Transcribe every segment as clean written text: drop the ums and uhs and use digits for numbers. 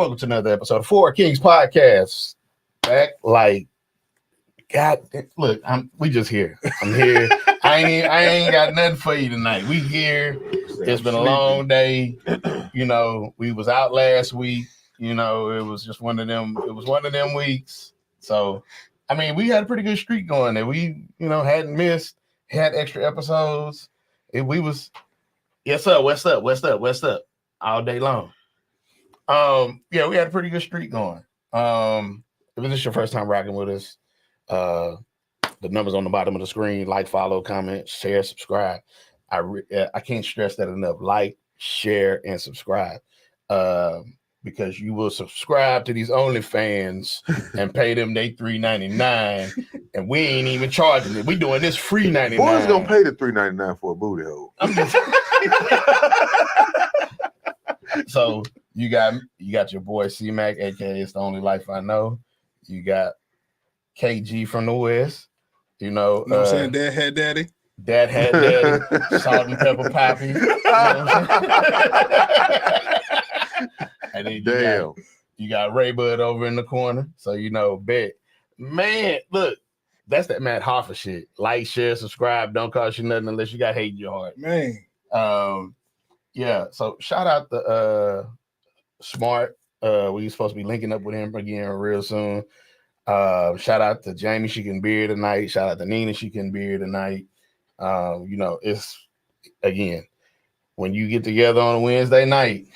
Welcome to another episode of Four Kings Podcast. Back like, God, look, we just here. I'm here. I ain't got nothing for you tonight. We here. It's been a long day. You know, we was out last week. You know, it was just one of them. It was one of them weeks. So, I mean, we had a pretty good streak going there. We, hadn't missed. Had extra episodes. We was, yes sir. What's up? All day long. Yeah, we had a pretty good streak going. If this is your first time rocking with us, the numbers on the bottom of the screen: like, follow, comment, share, subscribe. I can't stress that enough. Like, share, and subscribe. Because you will subscribe to these OnlyFans and pay them they $3.99, and we ain't even charging it. We doing this free $99. Boys gonna pay the $3.99 for a booty hole. So you got your boy C-Mac, aka It's the Only Life I Know. You got KG from the West. You know what I'm saying? Dad had daddy. Salt and pepper poppy. You know and then you got Ray Bud over in the corner. So bet. Man, look, that's that Matt Hoffa shit. Like, share, subscribe, don't cost you nothing unless you got hate in your heart. Man. Yeah, so shout out to Smart. We supposed to be linking up with him again real soon. Shout out to Jamie, she can be here tonight. Shout out to Nina, she can be here tonight. It's again when you get together on a Wednesday night.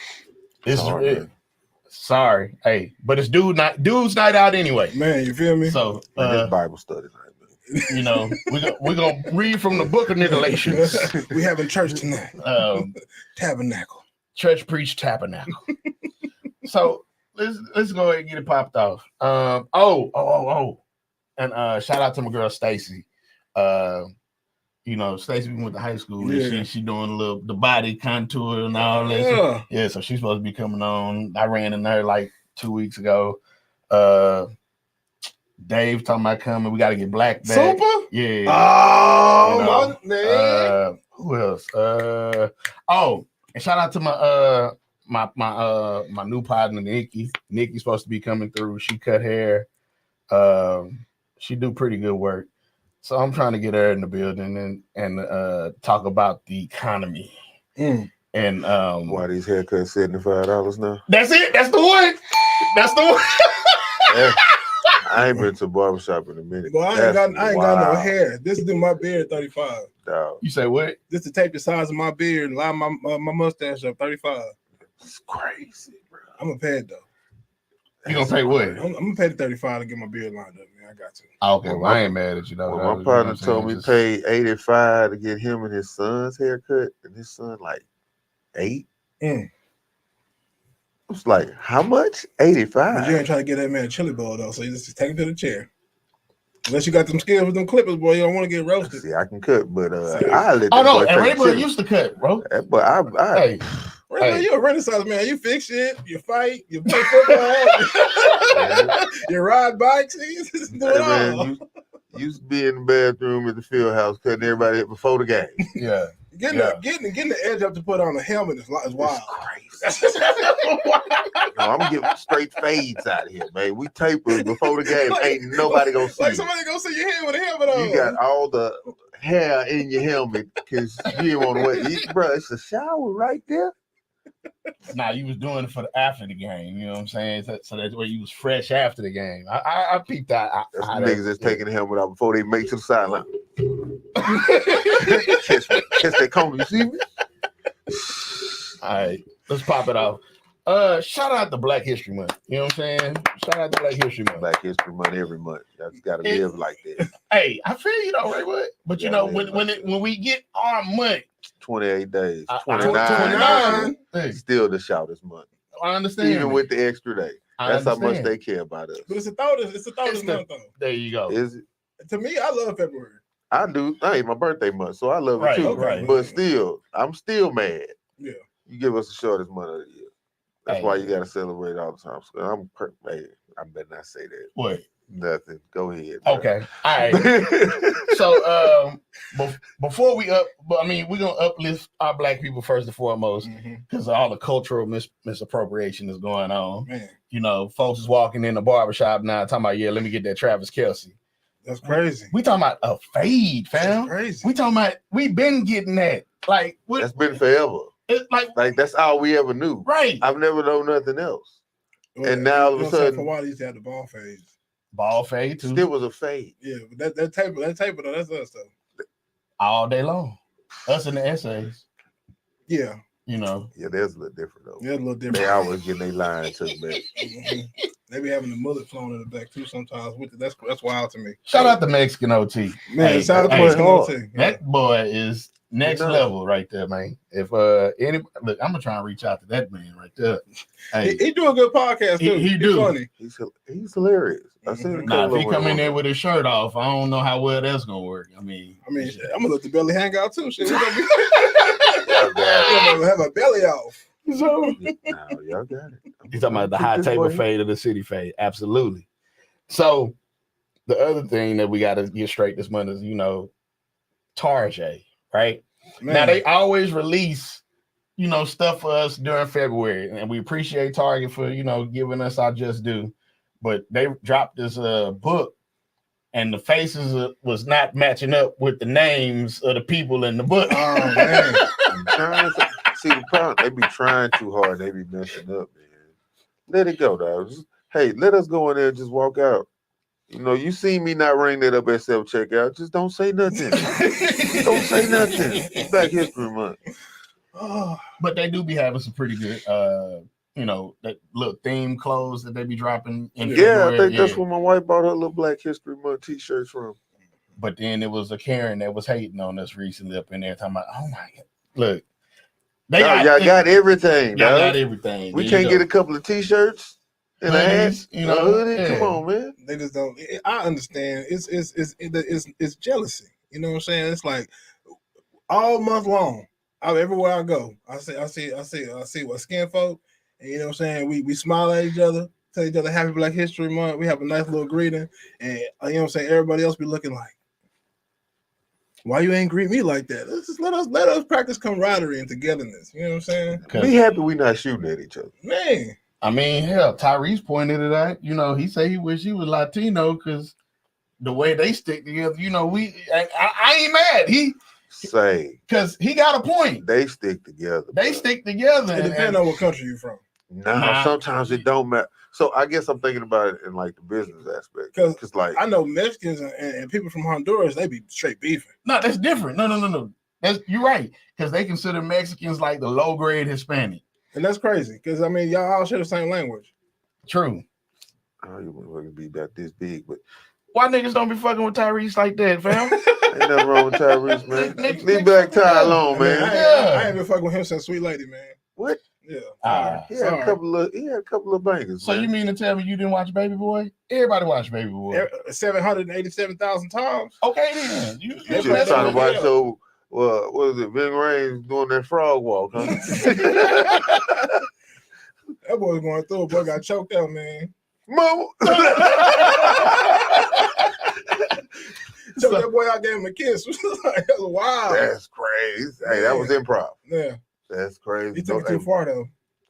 Sorry, hey, but it's dude's night out anyway. Man, you feel me? So this Bible study night. We're gonna read from the book of Nicolations. We having church tonight. Tabernacle. Church preach tabernacle. So let's go ahead and get it popped off. And shout out to my girl Stacy. Stacy went to high school. Yeah. She doing the body contour and all that. Yeah, so she's supposed to be coming on. I ran in there like 2 weeks ago. Dave talking about coming. We got to get Black back. Super? Yeah. Oh, my man. Who else? And shout out to my new partner Nikki. Nikki's supposed to be coming through. She cut hair. She do pretty good work. So I'm trying to get her in the building and talk about the economy. And why these haircuts $75 now? That's it. That's the one. Yeah. I ain't been to a barbershop in a minute. Well, I ain't got no hair. This is my beard 35. Dog. You say what? This to tape the size of my beard and line my mustache up 35. It's crazy, bro. I'm gonna pay it though. You gonna pay what? I'm gonna pay the 35 to get my beard lined up, man. I got to. Okay, well, I ain't mad at you though. Well, my partner told me pay $85 to get him and his son's haircut, and his son like $8. I was like, how much? $85. But you ain't trying to get that man a chili bowl though, so you just take him to the chair. Unless you got them skills with them clippers, boy, you don't want to get roasted. See, I can cut, but and Rainbow used to cut, bro. But hey. Hey. You're a Renaissance man. You fix shit, you fight, you play football, you ride bikes, you just do it all. Man, you used to be in the bathroom at the field house cutting everybody up before the game. Yeah. Getting the edge up to put on a helmet is wild. It's crazy. I'm getting straight fades out of here, man. We taper before the game. Ain't nobody gonna see. Like somebody gonna see your head with a helmet on. You got all the hair in your helmet because you didn't want to wait. Bro, it's a shower right there. Nah, you was doing it for after the game. You know what I'm saying? So that's where you was fresh after the game. I peeped that. That's niggas that's taking the helmet out before they make to the sideline. Catch that corner, you see me? All right, let's pop it off. Shout out to Black History Month. You know what I'm saying? Shout out to Black History Month. Black History Month every month. Y'all just gotta live like that. Hey, I feel you though, Ray. But when we get our month, 28 days, 29. Still the shoutest month. I understand. Even with the extra day. That's how much they care about us. But it's a thought month though. There you go. Is it? To me, I love February. I do. Hey, my birthday month, so I love it too. Right. But still, I'm still mad. Yeah. You give us the shortest month of the year. That's why you gotta celebrate all the time. So I better not say that. What? Nothing. Go ahead. Bro. Okay. All right. So before we we're gonna uplift our black people first and foremost because all the cultural misappropriation is going on. Man, You know, folks is walking in the barbershop now talking about, let me get that Travis Kelce. that's crazy. We talking about a fade, fam. That's crazy. We talking about we been getting that. Like That's been forever. It's Like that's all we ever knew. Right. I've never known nothing else. Well, And now all of a you know what I'm saying? sudden- for a while, they used to have the ball fades. Ball fade too. Still was a fade. Yeah, but that taper though, that's us though. All day long. Us in the essays. Yeah, You know. Yeah, there's a little different though. they're a little They different. always getting their line took back. Mhm. They be having the mullet flown in the back too sometimes. That's wild to me. Shout out to Mexican OT. Man, Hey, shout out to hey, Mexican hard. OT. That boy is next You know. level right there, man. If any look, I'm gonna try and reach out to that man right there. Hey, He do a good podcast too. He He's do. funny. He's hilarious. I seen a nah, couple if he of come in them. there with his shirt off, I don't know how well that's gonna work. I mean, Shit, I'm gonna let the belly hang out too. Shit, we gonna be Y'all got have a belly off. so it. No, y'all got it. he's talking about the high This table boy- fade of the city fade. Absolutely. So the other thing that we got to get straight this month is, Tarjay, right? Man, Now they always release, stuff for us during February, and we appreciate Target for giving us our just due. But they dropped this book, and the faces was not matching up with the names of the people in the book. oh man, I'm trying to see the problem. They be trying too hard. They be messing up, man. Let it go, dog. Hey, let us go in there and just walk out. You see me not ring that up at self checkout. Just don't say nothing. Don't say nothing. It's Black History Month. oh, But they do be having some pretty good, that little theme clothes that they be dropping. In Yeah, I February. think that's where my wife bought her little Black History Month t-shirts from. But then it was a Karen that was hating on us recently up in there talking about, oh my God, look, Y'all got everything, y'all dog. got everything. We There can't you get a couple of t-shirts and a hat. Hoodies, A hoodie? yeah. Come on, man. they just don't. I understand. It's jealousy. You know what I'm saying? It's like all month long. Everywhere I go, I see what skin folk, and you know what I'm saying. We smile at each other, tell each other Happy Black History Month. We have a nice little greeting, and you know what I'm saying. Everybody else be looking like, why you ain't greet me like that? Let us practice camaraderie and togetherness. You know what I'm saying, Be happy we not shooting at each other. man. I mean, hell, Tyrese pointed it out. He said he wish he was Latino because the way they stick together, I ain't mad. Say, Because he got a point. they stick together. They bro. stick together. It depends on what country you from. Nah, sometimes it don't matter. So I guess I'm thinking about it in like the business aspect. 'Cause Because like I know Mexicans and people from Honduras, they be straight beefing. No, that's different. No. You're right. Because they consider Mexicans like the low grade Hispanic. And that's crazy because y'all all share the same language. True. I don't even want to be about this big, but Why niggas don't be fucking with Tyrese like that, fam? ain't nothing wrong with Tyrese, man. Niggas- Leave Black Ty alone, I, mean, man. I ain't been fucking with him since Sweet Lady, man. What? Yeah. He had a couple of bangers. So man. you mean to tell me you didn't watch Baby Boy? Everybody watched Baby Boy. 787,000 times. Okay then. You You just trying to watch so what is it? Ving Rhames doing that frog walk, huh? That boy was going through it. Boy got choked out, man. Mama. Choked that boy out, gave him a kiss. That was wild. That's crazy. Hey, that was improv. Yeah. That's crazy. He took it too far though.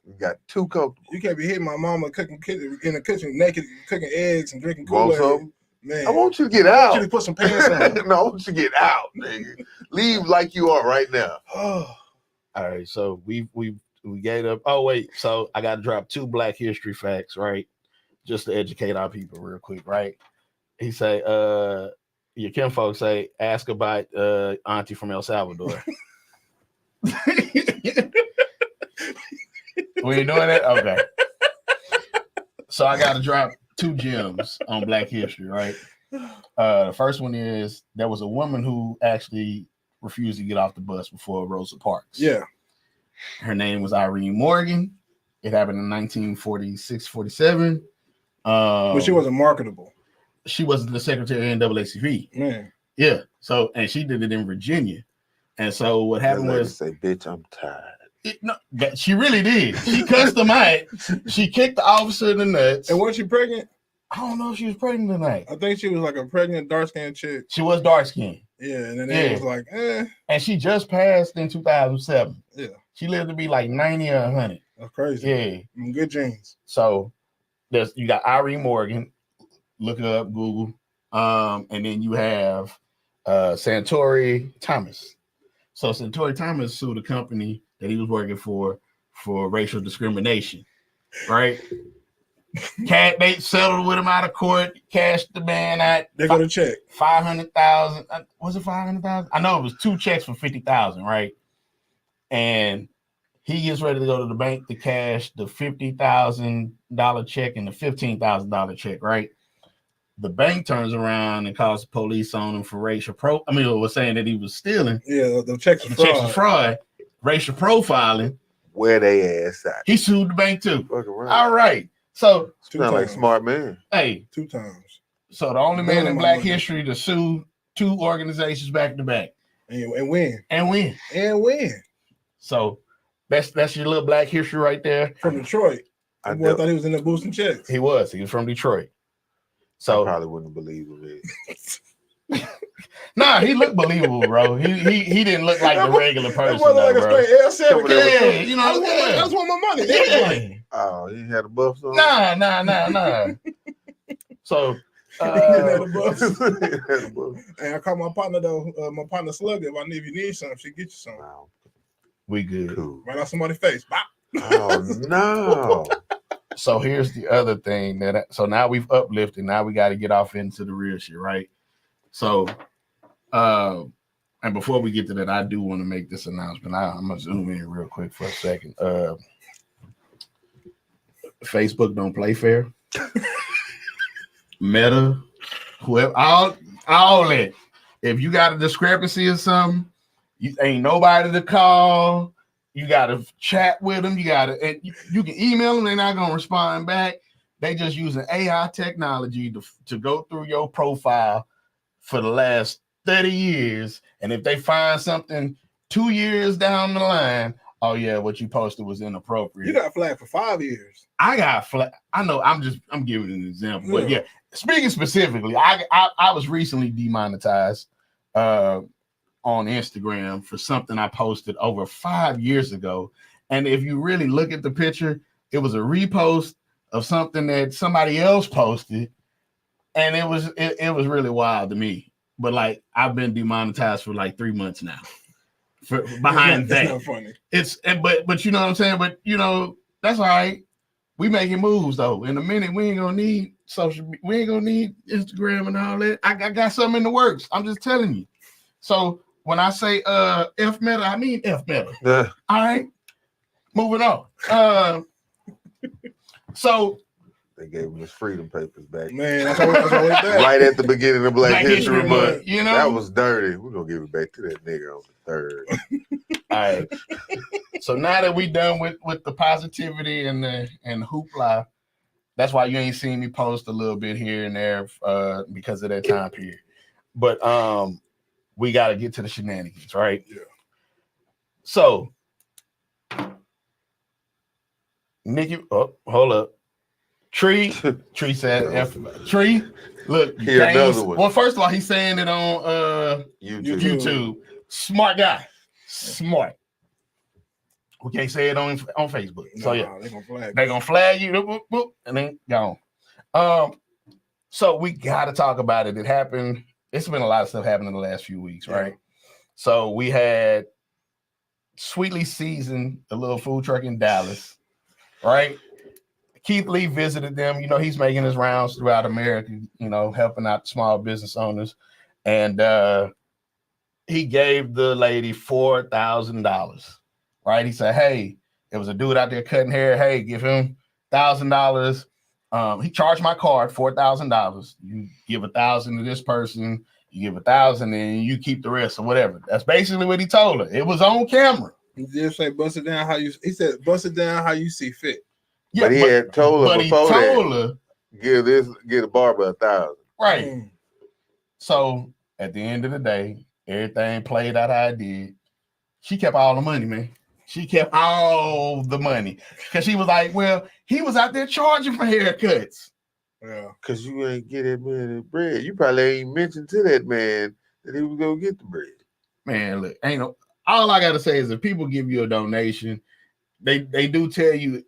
You got too comfortable. You can't be hitting my mama cooking in the kitchen naked, cooking eggs and drinking Want Kool-Aid. something? Man, I want you to get I out. want you to put some pants on. No, I want you to get out, nigga. Leave like you are right now. Oh, All right, so we gave up. Oh wait, so I got to drop 2 Black history facts, right? Just to educate our people real quick, right? He say, your kinfolk say, ask about Auntie from El Salvador. We ain't doing that? Okay. So I got to drop 2 gems on Black history, right? The first one is there was a woman who actually refused to get off the bus before Rosa Parks. yeah. Her name was Irene Morgan. It happened in 1946-47. But she wasn't marketable. She was the secretary of NAACP. Man. Yeah. So, and she did it in Virginia. And so what That happened lady was, say, bitch, I'm tired. she really did. She cussed them out. She kicked the officer in the nuts. And wasn't she pregnant? I don't know if she was pregnant tonight. I think she was like a pregnant, dark skinned chick. She was dark skinned. Yeah, and then it was like, And she just passed in 2007. Yeah. She lived to be like 90 or 100. That's crazy. Yeah. Good genes. So you got Irene Morgan. Look it up, Google. And then you have Santori Thomas. So Santori Thomas sued a company that he was working for racial discrimination, right? They settled with him out of court, cashed the man out. They got a check. 500,000. Was it 500,000? I know it was 2 checks for 50,000, right? And he gets ready to go to the bank to cash the $50,000 check and the $15,000 check, right? The bank turns around and calls the police on him for racial was saying that he was stealing. Yeah, the checks were fraud, racial profiling. Where they ass at? He sued the bank too. Fucking right. All right. So sound like smart man. Hey, 2 times. So the only man in Black history to sue 2 organizations back to back and win. So that's your little Black history right there. From Detroit. I thought he was in there boosting checks. He was from Detroit. So I probably wouldn't believe it. Nah, he looked believable, bro. He didn't look like the regular person. That wasn't like bro. a straight L7. Yeah, you know, I just want my money. Yeah. Oh, he had a buff on? Nah. So Hey, I call my partner though. My partner Slugger. If you need something, she get you something. Wow. We good. Cool. Right on somebody's face. Bop. Oh no. So here's the other thing so now we've uplifted. Now we got to get off into the real shit, right? So, and before we get to that, I do want to make this announcement. I'm gonna zoom in real quick for a second. Facebook don't play fair. Meta, whoever, all that. If you got a discrepancy or something, you ain't nobody to call. You got to chat with them. You can email them. They're not going to respond back. They just using AI technology to go through your profile for the last 30 years. And if they find something 2 years down the line, oh yeah, what you posted was inappropriate. You got flagged for 5 years. I got flagged. I know. I'm giving an example, but yeah. Speaking specifically, I was recently demonetized on Instagram for something I posted over 5 years ago. And if you really look at the picture, it was a repost of something that somebody else posted. And it was really wild to me. But like, I've been demonetized for like 3 months now. Behind that. Not funny. But you know what I'm saying? But you know, that's all right. We making moves though. In a minute, we ain't gonna need we ain't gonna need Instagram and all that. I got something in the works. I'm just telling you. So when I say F Meta, I mean F Meta. Yeah. All right. Moving on. So they gave him his freedom papers back. Man, that's what right at the beginning of Black History Month. You know, that was dirty. We're gonna give it back to that nigga on the 3rd. All right. So now that we done with the positivity and the hoopla, that's why you ain't seen me post a little bit here and there because of that time period. But we got to get to the shenanigans, right? Yeah. So, Nikki, hold up. Tree said, Tree, look, you another one. Well, first of all, he's saying it on YouTube. Smart guy. Smart. We can't say it on Facebook. So yeah, they're gonna flag you, whoop, whoop, and then gone. So we gotta talk about it. It happened. It's been a lot of stuff happening in the last few weeks, right? So we had Sweetly Seasoned, a little food truck in Dallas, right? Keith Lee visited them. You know, he's making his rounds throughout America, you know, helping out small business owners. And he gave the lady $4,000, right? He said, hey, there was a dude out there cutting hair. Hey, give him $1,000. He charged my card $4,000. You give 1,000 to this person, you give 1,000, and you keep the rest or whatever. That's basically what he told her. It was on camera. He did say bust it down how you. He said bust it down how you see fit. Yeah, but he had told her before that. Give a barber 1,000. Right. So at the end of the day, everything played out how I did. She kept all the money, man. She kept all the money because she was like, well, he was out there charging for haircuts. Yeah. Cause you ain't get that man the bread. You probably ain't mentioned to that man that he was gonna get the bread. Man, look, ain't no. All I gotta say is if people give you a donation, they do tell you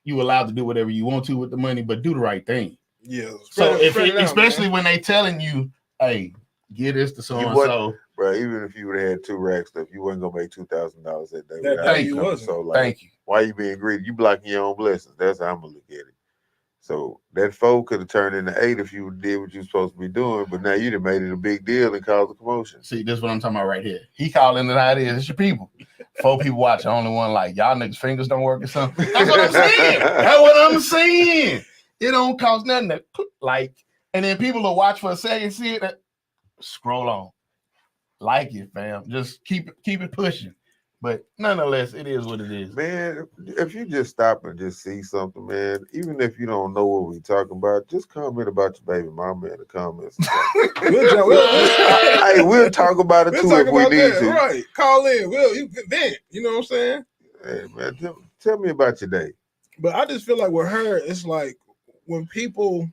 allowed to do whatever you want to with the money, but do the right thing. Yeah. So spread it out, especially man. when they telling you, hey, get this to so You and what- so. Bro, even if you would have had 2 racks stuff, you wasn't gonna make $2,000 that day. That without day it you coming. wasn't. So like, Thank you. why you being greedy? You blocking your own blessings. That's how I'm gonna look at it. So that 4 could have turned into 8 if you did what you supposed to be doing, but now you done made it a big deal and caused a commotion. See, this is what I'm talking about right here. He calling it how it is. It's your people. 4 people watch, only one like y'all niggas fingers don't work or something. That's what I'm saying. That's what I'm saying. It don't cost nothing to like, and then people will watch for a second, see it, scroll on, like it, fam. Just keep it pushing. But nonetheless, it is what it is. Man, if you just stop and just see something, man, even if you don't know what we talking about, just comment about your baby mama in the comments. We'll talk about it We'll too talk if we about need that. to. Right. Call in. You vent. You know what I'm saying? Hey, man, tell me about your day. But I just feel like with her, it's like when people,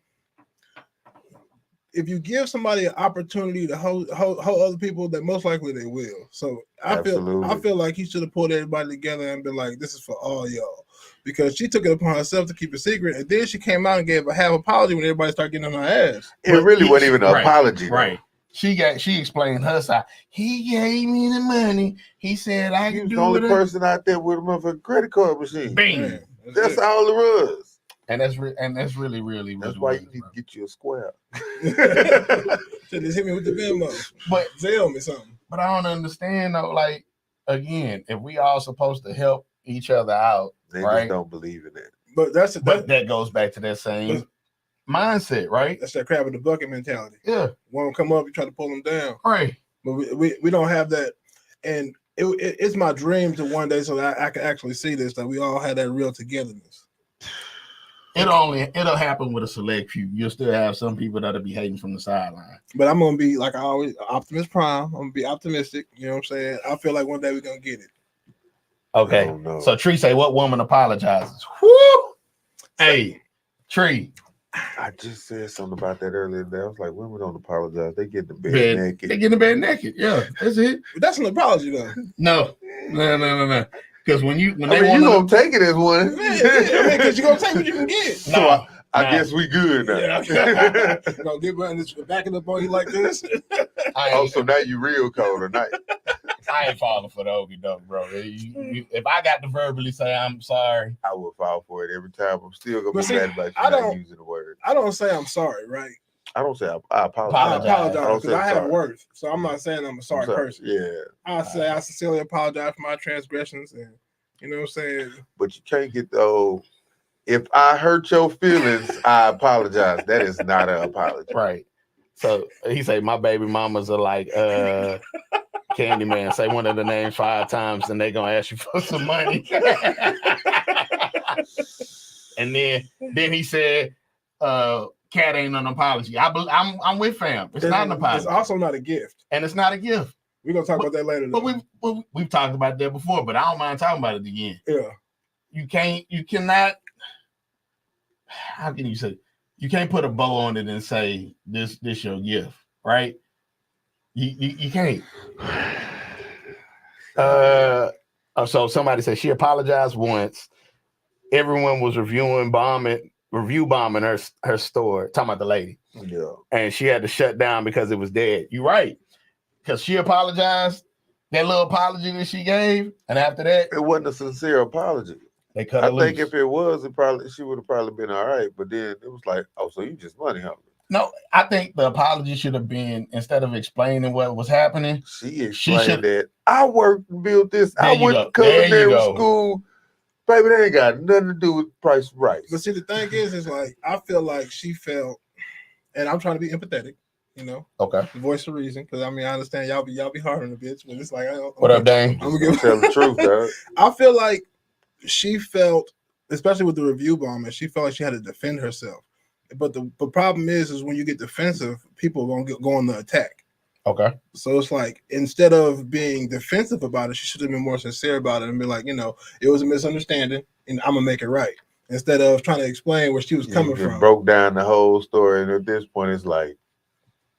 if you give somebody an opportunity to hold other people, that most likely they will. So I feel like he should have pulled everybody together and been like, this is for all y'all. Because she took it upon herself to keep it secret, and then she came out and gave a half apology when everybody started getting on her ass. It really wasn't even an right, apology, right? She explained her side. He gave me the money. He said I He can was do the only it. person out there with a motherfucking credit card machine. Bing. Man, That's all it was. And that's really, really. That's why you need to get you a square. Should just hit me with the Venmo. But Zell me something. But I don't understand though. Like again, if we all supposed to help each other out, They right? just don't believe in that. But that goes back to that same mindset, right? That's that crab in the bucket mentality. Yeah. When come up, you try to pull them down. Right. But we don't have that. And it's my dream to one day so that I can actually see this, that we all had that real togetherness. It'll happen with a select few. You'll still have some people that'll be hating from the sideline. But I'm gonna be like I always, Optimus Prime. I'm gonna be optimistic. You know what I'm saying? I feel like one day we're gonna get it. Okay. So Tree say, what woman apologizes? Woo! Hey, Tree. I just said something about that earlier today. I was like, women don't apologize. They get in the bed naked. They get in the bed naked. Yeah, that's it. But that's an apology though. No. Because when you gonna take it as one. Because you're gonna take what you can get. So I guess we good now. Yeah. You know, get behind this, backing up on you like this. So now you real cold tonight. I ain't falling for the okie doke, bro. If I got to verbally say I'm sorry, I will fall for it every time. I'm still gonna be mad about you not using the word. I don't say I'm sorry, right? I don't say I apologize. I apologize because I have worth. So I'm not saying I'm a sorry person. Yeah. I say I sincerely apologize for my transgressions, and you know what I'm saying. But you can't get the old. If I hurt your feelings, I apologize. That is not an apology, right? So he say my baby mamas are like Candyman. Say one of the names 5 times, and they gonna ask you for some money. And then he said, "Cat ain't an apology." I'm with fam. It's not an apology. It's also not a gift, and it's not a gift. We're gonna talk about that later. But we've talked about that before. But I don't mind talking about it again. Yeah, you cannot. How can you say? You can't put a bow on it and say this your gift, right? You can't. So somebody said she apologized once. Everyone was review bombing her store. Talking about the lady. Yeah. And she had to shut down because it was dead. You're right. Because she apologized. That little apology that she gave, and after that, it wasn't a sincere apology. They cut her I think loose. if it was, she would have probably been all right. But then it was like, oh, so you just money hungry. No, I think the apology should have been, instead of explaining what was happening, she explained that I worked and built this. There I went to culinary school. Baby, that ain't got nothing to do with price of rice. But see, the thing is like I feel like she felt, and I'm trying to be empathetic, you know. Okay. The voice of reason, because I mean I understand y'all be hard on the bitch, but it's like what up, Dane? I'm gonna tell the truth, dog. I feel like she felt, especially with the review bombing, she felt like she had to defend herself. But the problem is when you get defensive, people are gonna go on the attack. Okay. So it's like instead of being defensive about it, she should have been more sincere about it and be like, you know, it was a misunderstanding, and I'm gonna make it right. instead of trying to explain where she was You coming just from. broke down the whole story, and at this point, it's like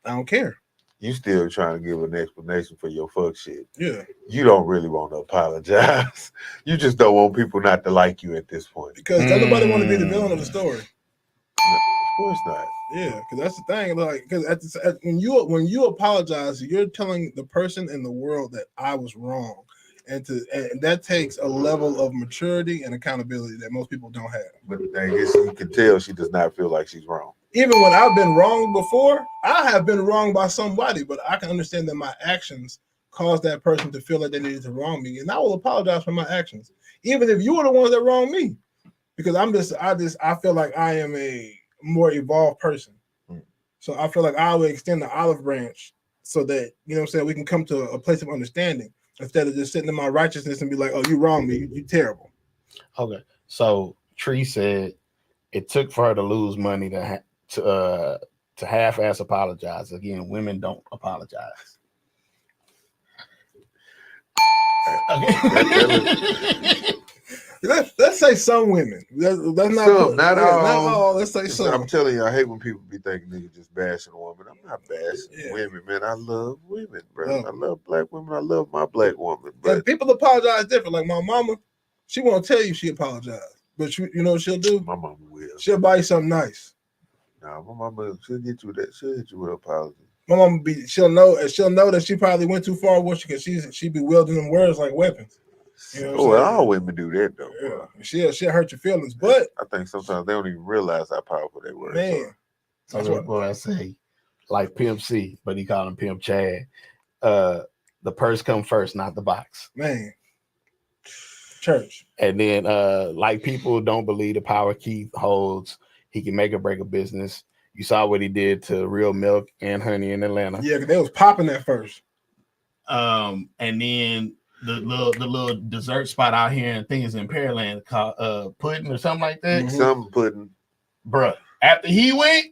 I don't care. you still trying to give an explanation for your fuck shit. Yeah, You don't really want to apologize. You just don't want people not to like you at this point. because don't nobody want to be the villain of the story. Of course not. Yeah, because that's the thing. Like, because when you apologize, you're telling the person in the world that I was wrong, and that takes a level of maturity and accountability that most people don't have. But the thing is, you can tell she does not feel like she's wrong. Even when I've been wrong before, I have been wrong by somebody, but I can understand that my actions caused that person to feel like they needed to wrong me, and I will apologize for my actions, even if you were the ones that wronged me, because I feel like I am a more evolved person. So I feel like I would extend the olive branch so that, you know what I'm saying, we can come to a place of understanding instead of just sitting in my righteousness and be like, oh, you wrong me, you terrible. Okay. So Tree said it took for her to lose money to half-ass apologize. Again, women don't apologize. Okay. Let's say some women. That's not Some, not all. Not all. Let's say some. I'm telling you, I hate when people be thinking niggas just bashing a woman. I'm not bashing women, man. I love women, bro. I love black women. I love my black woman. But and people apologize different. Like my mama, she won't tell you she apologized, but you know what she'll do? My mama will. She'll buy you something nice. Nah, my mama, she'll get you that. She'll hit you with an apology. My mama she'll know that she probably went too far with you because she be wielding them words like weapons. You know well, all women do that though. Yeah, she'll hurt your feelings, but I think sometimes they don't even realize how powerful they words are. So that's what I say, like Pimp C, but he called him Pimp Chad. The purse come first, not the box. Man, church. And then, like people don't believe the power Keith holds. He can make or break a business. You saw what he did to Real Milk and Honey in Atlanta. Yeah, because they was popping at first. And then the little dessert spot out here and things in Pearland called Pudding or something like that. Mm-hmm. Some pudding. Bruh, after he went,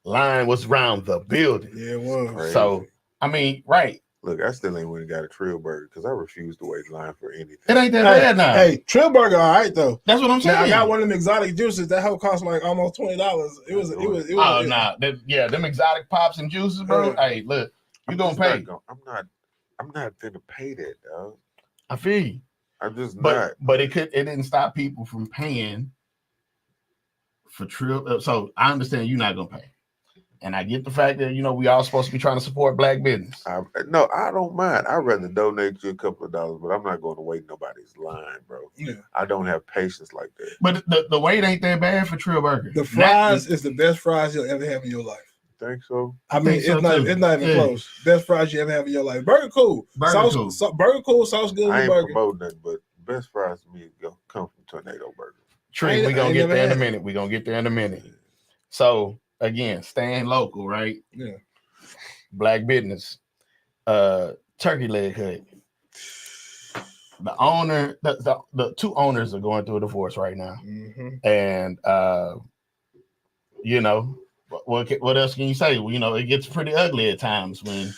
line was around the building. Yeah, it was. Crazy. So, I mean, right. Look, I still ain't went and got a Trill Burger because I refuse to wait in line for anything. It ain't that bad now. Hey, Trill Burger, all right though. That's what I'm saying. Now, I got one of them exotic juices that help cost like almost $20. It was. Oh nah, them exotic pops and juices, bro. Yeah. Hey, look, you gonna pay. I'm not gonna pay that, dog. I feel you. I'm just not. But it didn't stop people from paying for Trill. So I understand you're not gonna pay. And I get the fact that, we all supposed to be trying to support black business. No, I don't mind. I'd rather donate you a couple of dollars, but I'm not going to wait in nobody's line, bro. Yeah. I don't have patience like that. But the wait ain't that bad for Trill Burger. The fries is the best fries you'll ever have in your life. Think so? I mean, it's not even close. Best fries you ever have in your life. Burger cool. Burger cool. Sauce good. I ain't burger. promoting that, but best fries to me come from Tornado Burger. Tree, we're going to get there in a minute. We're going to get there in a minute. So, again, staying local, right? Yeah. Black business. Turkey Leg Hut. The owner, the two owners are going through a divorce right now. Mm-hmm. And, what else can you say? It gets pretty ugly at times when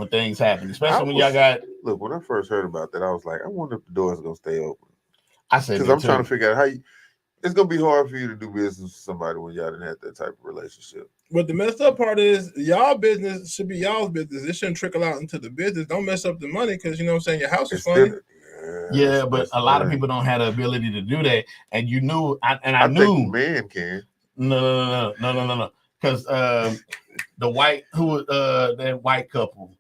things happen, especially when y'all got. Look, when I first heard about that, I was like, I wonder if the door's going to stay open. I said, because I'm trying to figure out how it's gonna be hard for you to do business with somebody when y'all didn't have that type of relationship. But the messed up part is y'all business should be y'all's business. It shouldn't trickle out into the business. Don't mess up the money because you know what I'm saying, your house is funny. Yeah, but a lot of people don't have the ability to do that. And you knew I knew think man can. No. Because the that white couple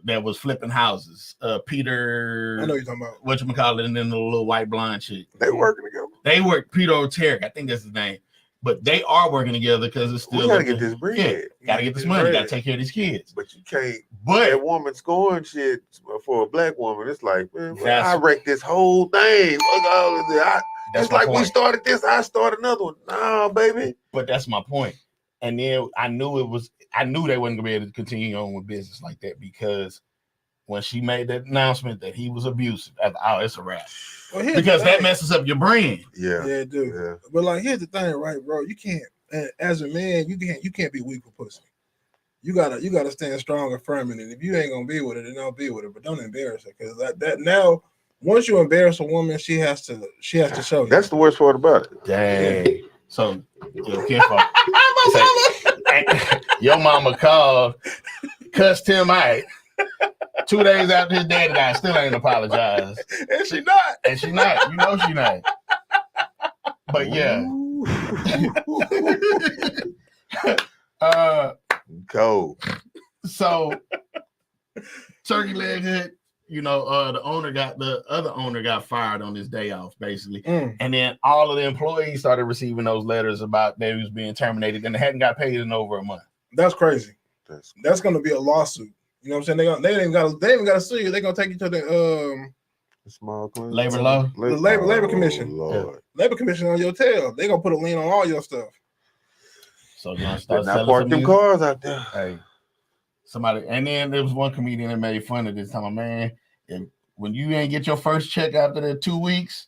that was flipping houses, Peter. I know you're talking about whatchamacallit, and then the little white blonde chick. They working together. They work. Peter O'Terrick, I think that's his name. But they are working together because it's still. We gotta get this bread. Yeah, gotta get this money. Gotta take care of these kids. But you can't. But that woman scoring shit for a black woman, it's like, man, I wrecked this whole thing. Look all of that. It's like we started this. I started another one. Nah, baby. But that's my point. And then I knew they wasn't gonna be able to continue on with business like that because when she made that announcement that he was abusive, it's a wrap. Well, because that messes up your brand. Yeah, dude. Yeah. But like, here's the thing, right, bro? You can't, as a man, you can't be weak for pussy. You gotta stand strong and firm in it. If you ain't gonna be with it, then don't be with it. But don't embarrass it, because that now once you embarrass a woman, she has to show you. That's the worst part about it. Dang. So, your mama called, cussed him out. 2 days after his daddy died, still ain't apologized. And she not. And she not. You know she not. But yeah. Cold. So Turkey Leg Hut, the other owner got fired on his day off, basically. And then all of the employees started receiving those letters about they was being terminated and they hadn't got paid in over a month. That's crazy. That's gonna be a lawsuit. You know what I'm saying? They ain't even got to sue you. They're gonna take you to the small claim. Labor law. The labor commission. Lord. Labor commission on your tail. They're gonna put a lien on all your stuff. So you're gonna start not park them cars out there. Hey. Somebody, and then there was one comedian that made fun of this time, man. When you ain't get your first check after the 2 weeks,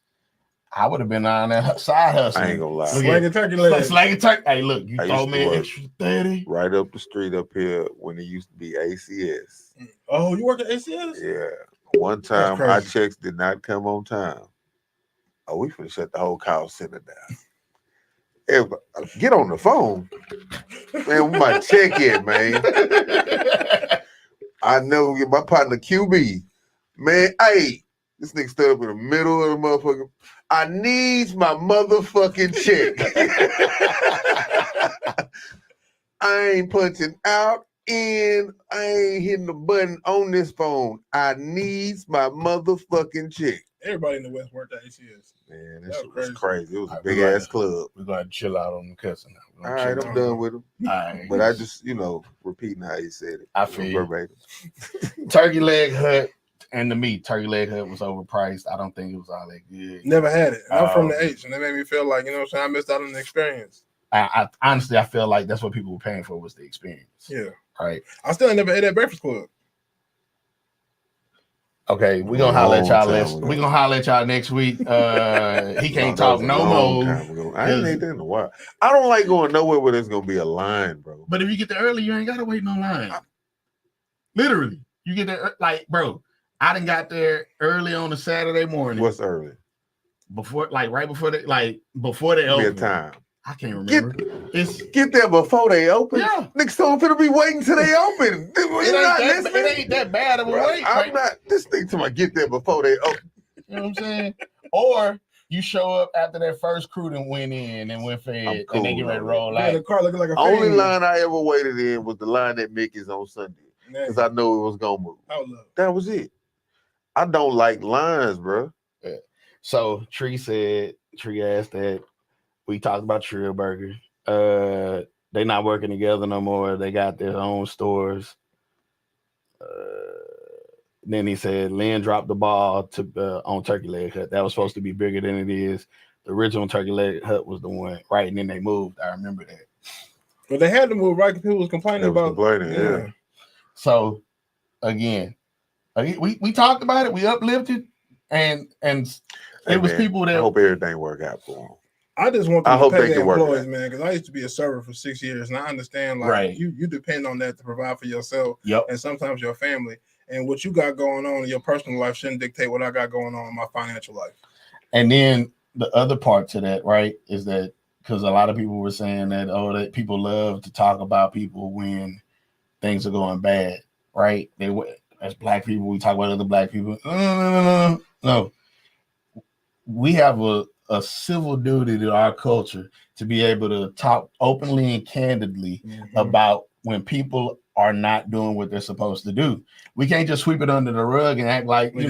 I would have been on that side hustle. I ain't gonna lie. Slanging turkey legs. Slanging turkey. Hey, look, you throw me an extra 30. Right up the street up here when it used to be ACS. Oh, you work at ACS? Yeah. One time our checks did not come on time. Oh, we finna shut the whole call center down. Everybody, get on the phone. Man, where my check at, man? I never get my partner QB. Man, hey, this nigga stood up in the middle of the motherfucker. I needs my motherfucking check. I ain't punching out in. I ain't hitting the button on this phone. I needs my motherfucking check. Everybody in the West worked at ACS. Man, that shit was crazy. It was a big ass club. We're going to chill out on the cussing now. All right, I'm done with him. All right. But I just, repeating how he said it. I feel you. Verbatim. Turkey Leg Hut and the meat. Turkey Leg Hut was overpriced. I don't think it was all that good. Never had it. I'm from the H, and it made me feel like, I missed out on the experience. I honestly, I feel like that's what people were paying for was the experience. Yeah. Right. I still never ate at Breakfast Club. Okay, we're gonna holler at y'all. We're gonna holler at y'all next week. He can't talk no more. I ain't ate that in a while. I don't like going nowhere where there's gonna be a line, bro. But if you get there early, you ain't gotta wait no line. Literally, you get there bro. I done got there early on a Saturday morning. What's early? Before they open. Time. I can't remember. Get there before they open. Yeah. Niggas don't finna be waiting till they open. It ain't that bad of a wait. I'm not this thing to my get there before they open. You know what I'm saying? Or you show up after that first crew that went in and went fed and they get ready to roll out. The car looking like a only line I ever waited in was the line at Mickey's on Sunday. Because I know it was gonna move. That was it. I don't like lines, bro. Yeah. So Tree asked that we talked about Trill Burger. They not working together no more. They got their own stores. Then he said Lynn dropped the ball on Turkey Leg Hut. That was supposed to be bigger than it is. The original Turkey Leg Hut was the one, right? And then they moved. I remember that. But they had to move, right? Because people was complaining about. Yeah. So again, we talked about it. We uplifted, and it was people that. I hope everything work out for them. I just want them to pay their employees, man, because I used to be a server for 6 years, and I understand, you depend on that to provide for yourself and sometimes your family. And what you got going on in your personal life shouldn't dictate what I got going on in my financial life. And then the other part to that, right, is that because a lot of people were saying that, that people love to talk about people when things are going bad, right? As Black people, we talk about other Black people. No. We have a civil duty to our culture to be able to talk openly and candidly about when people are not doing what they're supposed to do. We can't just sweep it under the rug and act like, it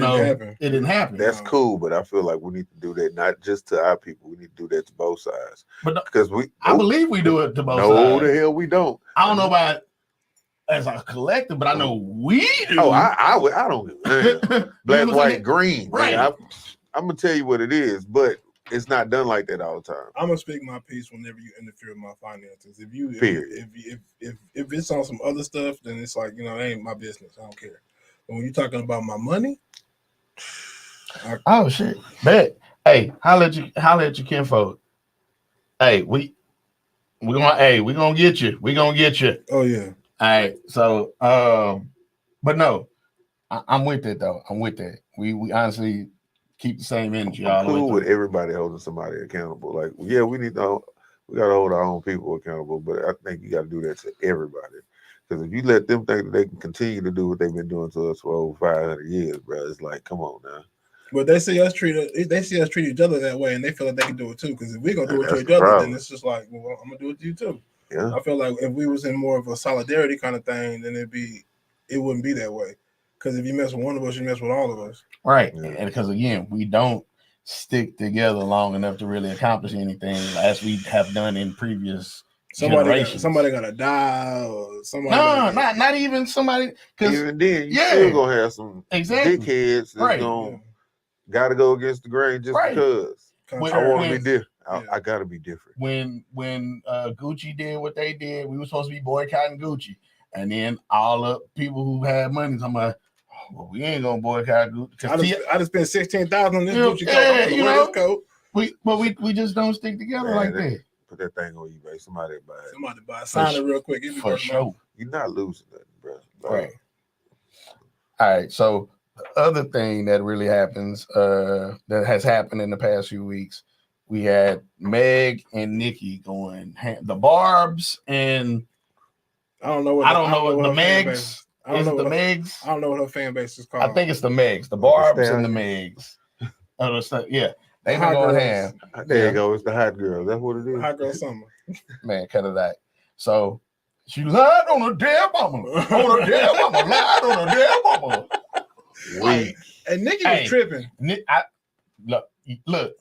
didn't happen. That's cool, but I feel like we need to do that not just to our people. We need to do that to both sides. But because I believe we do it to both sides. No, the hell we don't. I don't know about as a collective, but I know we do. Oh, I don't. Black, white, green. Right. Man, I'm gonna tell you what it is, but it's not done like that all the time. I'm gonna speak my piece whenever you interfere with my finances. If it's on some other stuff, then it's like, it ain't my business. I don't care. But when you're talking about my money, oh shit, bet. Hey, holla at your kinfolk. Hey, we gonna get you. We gonna get you. Oh yeah. All right. So, but no, I'm with it though. I'm with that. We honestly, keep the same energy I'm all the way cool with through. everybody holding somebody accountable. Like, yeah, we gotta hold our own people accountable, but I think you gotta do that to everybody. Because if you let them think that they can continue to do what they've been doing to us for over 500 years, bro, it's like, come on now. But they see us treat each other that way, and they feel like they can do it too. Because if we're gonna do it to That's each the other, then problem. it's just like, well, I'm gonna do it to you too. Yeah. I feel like if we was in more of a solidarity kind of thing, then it wouldn't be that way. Because if you mess with one of us, you mess with all of us. Right. Yeah. And because again, we don't stick together long enough to really accomplish anything as we have done in previous generations. Somebody gotta die, or somebody. No, not even somebody. Because Even then, you yeah. still gonna have some Exactly. dickheads that's Right. gonna gotta go against the grain just Right. because. When- I want to when- be different. Yeah. I gotta be different. When Gucci did what they did, we were supposed to be boycotting Gucci, and then all the people who had money talking about, oh, well, we ain't gonna boycott Gucci. I just spent $16,000 on this You know, Gucci coat. yeah, I'm gonna you wear know. this coat. We just don't stick together Man, like that. Put that thing on eBay. Somebody buy it. Somebody buy, sign it real quick. It'd be For worth sure. money. You're not losing nothing, bro. Like, Right. All right. So the other thing that really happens, that has happened in the past few weeks, we had Meg and Nikki going the Barbs and I don't know what I don't know what the her fan Megs. base- I don't Is know the what her- Megs? I don't know what her fan base is called. I think it's the Megs, the the Barbs and the Stallions. Megs. Yeah, they've been Hot going girls. ham. there Yeah. you go. It's the hot girl. That's what it is. Hot Girl Summer. Man, cut it out. So she lied on her damn mama. On her damn mama. Lied on her damn mama. Weak. And Nikki Hey. was tripping. Look.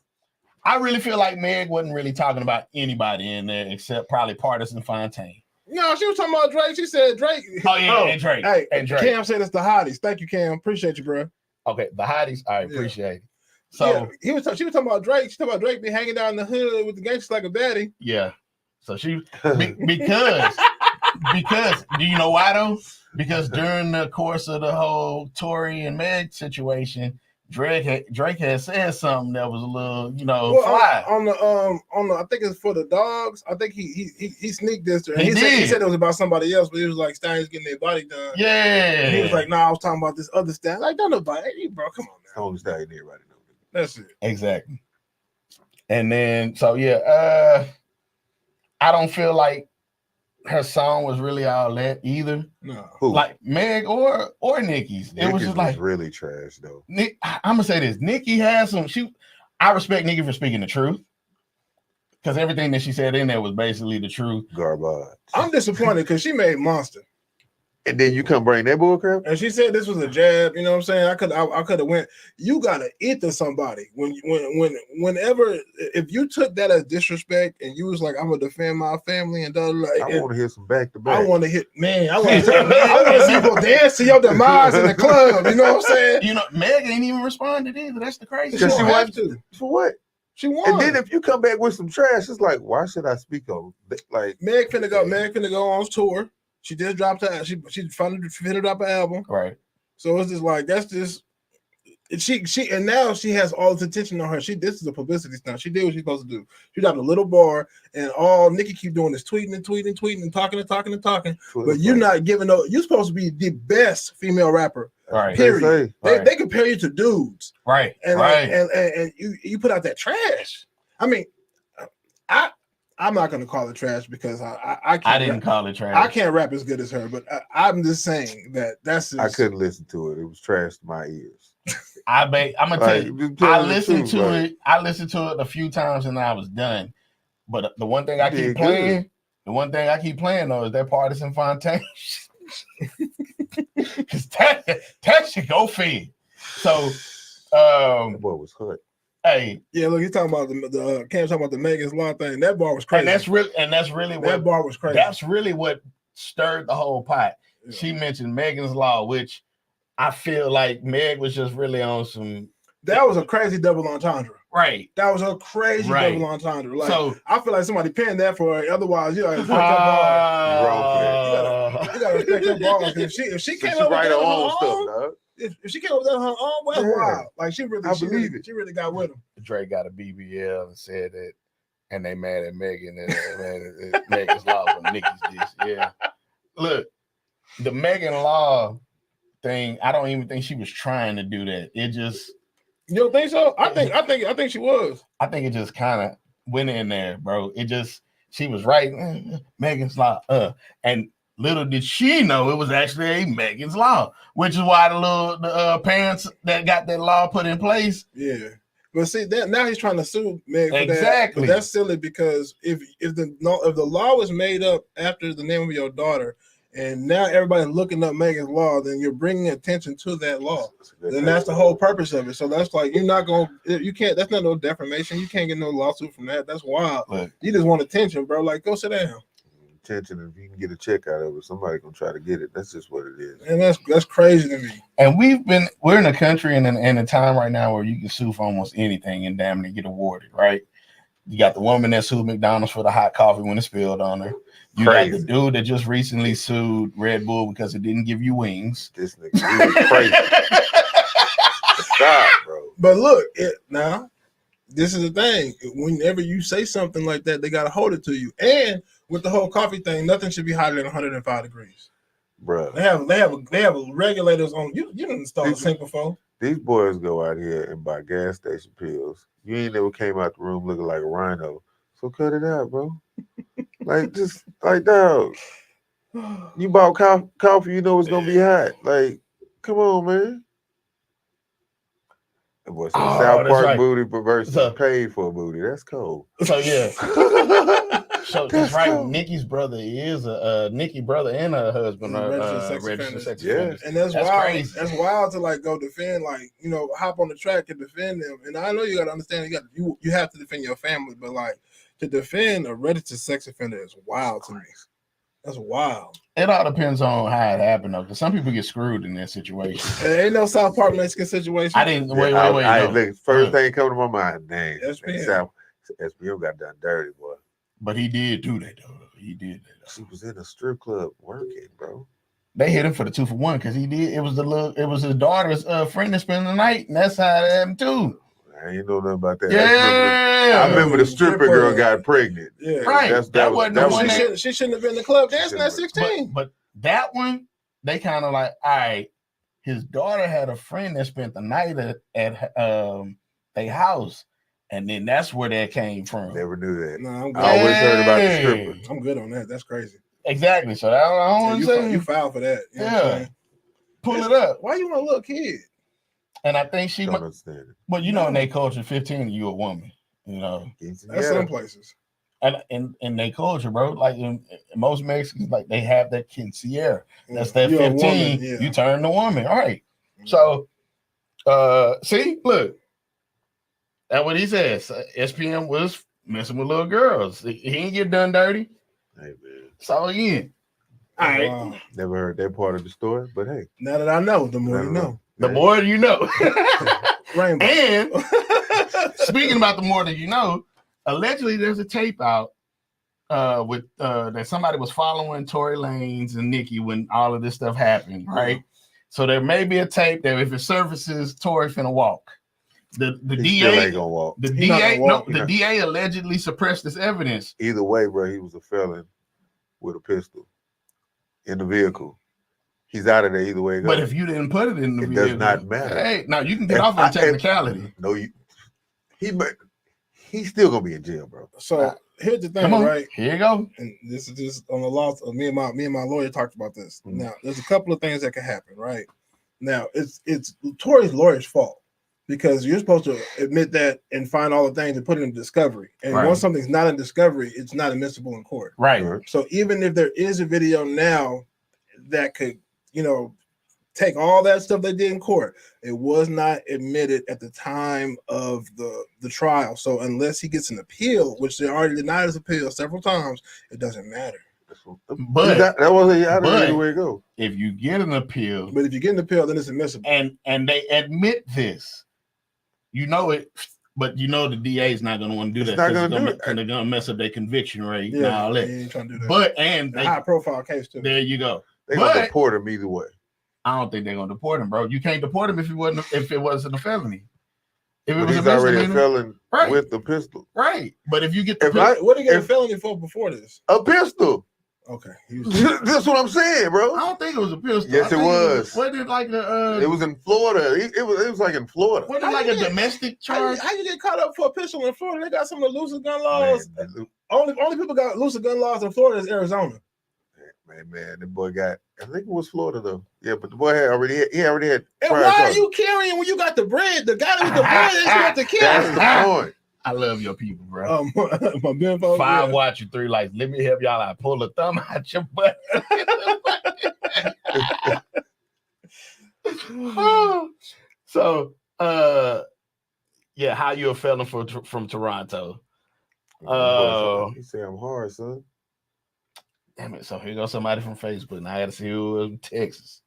I really feel like Meg wasn't really talking about anybody in there except probably Partisan Fontaine. No, she was talking about Drake. She said Drake. Oh yeah, and Drake. Hey, and Drake. Cam said it's the hotties. Thank you, Cam. Appreciate you, bro. Okay, the hotties. I Yeah. appreciate it. So yeah, she was talking about Drake. She talking about Drake be hanging down in the hood with the gangsters like a baddie. yeah. So she because do you know why though? Because during the course of the whole Tory and Meg situation, Drake had said something that was a little, fly. on the I think it's for the dogs. I think he sneaked this her. And He he did. said it was about somebody else, but it was like Stein's getting their body done. Yeah. And he was like, "No, I was talking about this other Stein." Like, don't nobody, hey, bro, come on, man. Only style everybody knows. That's it. Exactly. And then I don't feel like her song was really all that either. No. Who? Like Meg or Nikki's. It was Nicki's just like really trash though. I'm gonna say this. Nikki has some. I respect Nikki for speaking the truth because everything that she said in there was basically the truth. Garbage. I'm disappointed because she made Monster. And then you come bring that bull crap? And she said this was a jab, you know what I'm saying? I could have went, you gotta eat to somebody. Whenever if you took that as disrespect and you was like, I'm gonna defend my family and I want to hear some back to I back. want to hit, man. I want to see you go dance to your demise in the club. You know what I'm saying? Meg ain't even responded either. That's the crazy. She Because don't she have wasn't- to. For what? She won. And then if you come back with some trash, it's like, why should I speak on? Like, Meg finna go on tour. She just dropped her. She finna drop an album. Right. So it's just like that's just she and now she has all this attention on her. This is a publicity stunt. She did what she's supposed to do. She dropped a little bar, and all Nikki keep doing is tweeting and talking. But you're not giving up. You're supposed to be the best female rapper. Right. Period. Right. They compare you to dudes. Right. And right. and you put out that trash. I mean, I'm not gonna call it trash because I can't. I didn't call it trash. I can't rap as good as her, but I'm just saying that's just, I couldn't listen to it. It was trash to my ears. I'm gonna tell you. just tell I the listened truth, to like, it. I listened to it a few times and I was done. But the one thing I You keep did playing, good. the one thing I keep playing though is that Partisan Fontaine. Because that should go feed. So That boy was hot. hey, yeah. Look, he's talking about the Cam talking about the Megan's Law thing. That bar was crazy. and that's really that what bar was crazy. that's really what stirred the whole pot. Yeah. She mentioned Megan's Law, which I feel like Meg was just really on some That was a crazy double entendre. right. That was a crazy Right. double entendre. Like So I feel like somebody penned that for her. Otherwise, you gotta respect you gotta respect her balls. If she came She up with write that her on own her stuff, own, dog. if she came up with that on her own, well, that's Yeah. wild. Like she believe it. She really got with him. Drake got a BBL and said that, and they mad at Megan and Megan's Law from Nicki's dish. Yeah, look, the Megan Law thing. I don't even think she was trying to do that. It just You don't think so? I think she was. I think it just kind of went in there, bro. She was right. Megan's Law. And little did she know it was actually a Megan's Law, which is why the parents that got that law put in place. Yeah. But see that now he's trying to sue Meg for Exactly. that. But that's silly because if the law was made up after the name of your daughter, and now everybody's looking up Megan's Law, then you're bringing attention to that law. Then that's the whole purpose of it. So that's like you can't. That's not no defamation. You can't get no lawsuit from that. That's wild. Look, You just want attention, bro. Like go sit down. Attention, if you can get a check out of it, somebody gonna try to get it. That's just what it is. And that's crazy to me. and we're in a country and in a time right now where you can sue for almost anything and damn near get awarded, right? You got the woman that sued McDonald's for the hot coffee when it spilled on her. You got the dude that just recently sued Red Bull because it didn't give you wings. This nigga really crazy. Stop, bro. But look, now this is the thing. Whenever you say something like that, they gotta hold it to you. And with the whole coffee thing, nothing should be hotter than 105 degrees. Bro. They have regulators on. You didn't install a sink before. These boys go out here and buy gas station pills. You ain't never came out the room looking like a rhino. So cut it out, bro. Just dog. You bought coffee, you know it's gonna be hot. Like, come on, man. That boy said South Park right. booty versus paid for booty. That's cold. So yeah. So that's right. Cool. Nikki's brother is Nikki brother and her husband are registered sex offenders. And that's wild. Crazy. That's wild to like go defend, hop on the track and defend them. And I know you got to understand, you have to defend your family, but like to defend a registered sex offender is wild to me. That's wild. It all depends on how it happened, though, because some people get screwed in that situation. There ain't no South Park Mexican situation. I didn't. Wait. Look, first thing come to my mind, dang. SPM got done dirty, boy. But he did do that, though. He did that. Though. She was in a strip club working, bro. They hit him for the 2-for-1 because he did. It was his daughter's friend that spent the night, and that's how it happened too. I ain't know nothing about that. Yeah, I remember the stripper girl got pregnant. Yeah, right. That wasn't the one. She shouldn't have been in the club dancing at 16. But that one, they kind of like, all right. His daughter had a friend that spent the night at their house, and then that's where that came from. Never knew that. No, I'm good. I always heard about the stripper. I'm good on that. That's crazy. Exactly. So I don't say you filed for that. You know what I'm saying? Pull it up. Why you want a little kid? And I think she don't understand it. But in their culture, 15, you a woman. That's some places. And in their culture, bro, like in most Mexicans, like they have that quinceañera. That's that 15. You turn the woman, all right? So, see, look, that's what he says. SPM was messing with little girls. He ain't get done dirty. Hey man, so again, all right. Wow. Never heard that part of the story, but hey, now that I know, the more you know. The more you know. Rainbow. And speaking about the more that you know, allegedly there's a tape out with that somebody was following Tory Lanez and Nikki when all of this stuff happened, right? So there may be a tape that if it surfaces, Tory finna walk. The he DA ain't gonna walk. The DA allegedly suppressed this evidence. Either way, bro, he was a felon with a pistol in the vehicle. He's out of there either way. But if you didn't put it in the vehicle, it does not matter. Hey, now you can get off on technicality. He's still gonna be in jail, bro. So here's the thing, right? Here you go. And this is just on the law. Me and my lawyer talked about this. Mm-hmm. Now, there's a couple of things that can happen, right? Now, it's Tory's lawyer's fault because you're supposed to admit that and find all the things and put it in discovery. And once something's not in discovery, it's not admissible in court. Right. So even if there is a video now that could, take all that stuff they did in court, it was not admitted at the time of the trial. So unless he gets an appeal, which they already denied his appeal several times, it doesn't matter. But that wasn't the way to go. If you get an appeal, then it's admissible. And they admit this, but the DA is not going to want to do that because they're going to mess up their conviction rate and all that. Ain't trying to do that. But and a high profile case too. There you go. They're gonna deport him either way. I don't think they're gonna deport him, bro. You can't deport him if it wasn't a felony. If it was he's already a felon with the pistol, right? But if you get the what did he get a felony for before this? A pistol. Okay. That's what I'm saying, I bro. don't think it was a pistol. Yes, I it think was. What did like the It was in Florida. It was like in Florida. what How did like you a get- domestic How charge? you get caught up for a pistol in Florida? They got some of the loosest gun Man, laws. Only people got looser gun laws in Florida is Arizona. the boy got. I think it was Florida though. Yeah, but the boy had already had. And prior why are charges. you carrying when you got the bread? The guy with the bread is supposed to That's carry. the point. I love your people, bro. My Ben folks, 5 yeah. watching, 3 likes. Let me help y'all out. Pull a thumb out your butt. So, yeah, how you a felon from Toronto? He said I'm hard, son. Damn it! So here goes somebody from Facebook. Now I got to see who was in Texas.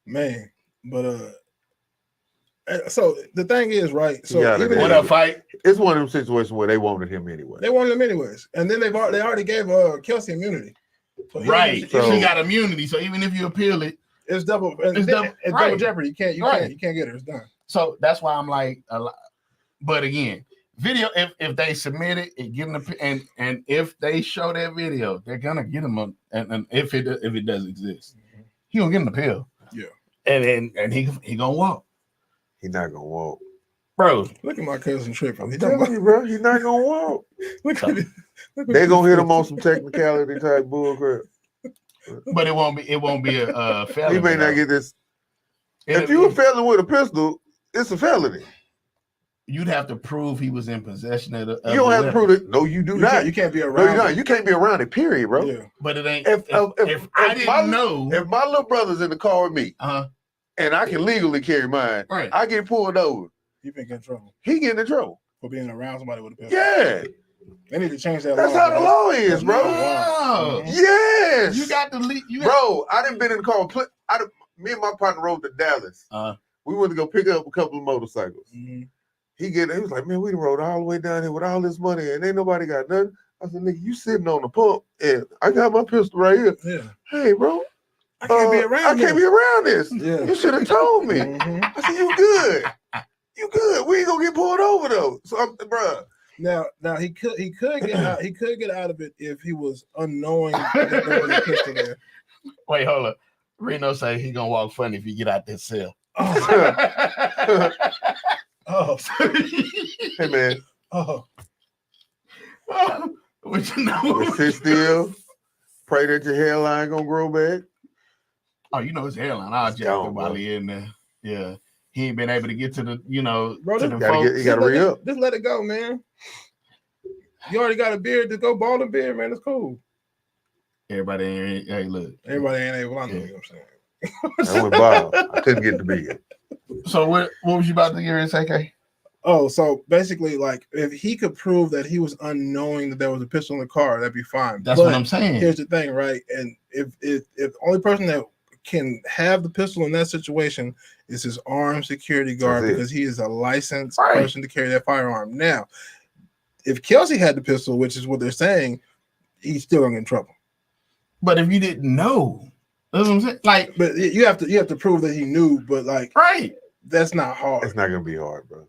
Man, but so the thing is, right? So Yeah, even What Yeah. up, fight? It's one of them situations where they wanted him anyway. they wanted him anyways, and then they already gave Kelsey immunity. So even Right. if- So- she got immunity, so even if you appeal it, It's double. It's double- It's right. double jeopardy. You can't get it. It's done. so that's why I'm like a lot. But again, video if they submit it, give them and if they show that video, they're gonna get him and if it does exist, he gonna get an appeal. Yeah. And he gonna walk, He's not gonna walk. bro. Look at my cousin tripping. He I'm talking telling you, bro. He's not gonna walk. look at it. Look They at gonna this. hit him on some technicality type bullcrap. But it won't be a felony. He may not though. get this. It'll If you a be- felon with a pistol, it's a felony. you'd have to prove he was in possession of the. You don't have to prove it. No, you do You not. can't, you can't be No, around. you're not. You can't be around it. Period, bro. Yeah. But it ain't. If I if my- didn't know, If my little brother's in the car with me uh, and I can legally carry mine, right. I get pulled over. You been in trouble He getting in trouble. for being around somebody with a pistol. Yeah, They need to change that that's law. how the law is, bro. Wow. Yes, You got the lead. You got, bro. I didn't been in the car. Me and my partner rode to Dallas. We went to go pick up a couple of motorcycles. Mhm. He was like, man, we done rode all the way down here with all this money and ain't nobody got nothing. I said, nigga, you sitting on the pump and I got my pistol right here. Yeah. Hey, bro, I can't be around. I can't be around this. Yeah. You should have told me. Mhm. I said, you good. You good. We ain't gonna get pulled over though. So, bro, Now he could get out. He could get out of it if he was unknowing that there was a pistol there. wait, hold up. Reno say he gonna walk funny if he get out this cell. Oh, oh, hey man, What you know? sit still. Pray that your hairline gonna grow back. Oh, you know his hairline. I'll jack gone, him while bro. he in there. Yeah. He ain't been able to get to the, Bro, to this the You folks. gotta re up. just let it go, man. You already got a beard to go bald and beard, man. It's cool. Everybody ain't, hey, look. Everybody ain't able. I know what I'm saying. I went bald. I couldn't get the beard. So what was you about to hear in SK? Oh, so basically, like, if he could prove that he was unknowing that there was a pistol in the car, that'd be fine. That's But what I'm saying. here's the thing, right? And if the only person that can have the pistol in that situation is his armed security guard, That's it. because he is a licensed Right. person to carry that firearm. Now, if Kelsey had the pistol, which is what they're saying, he's still gonna get in trouble. But if you didn't know, that's what I'm saying. Like, But you have to prove that he knew. But like, right. that's not hard It's not gonna be hard, bro.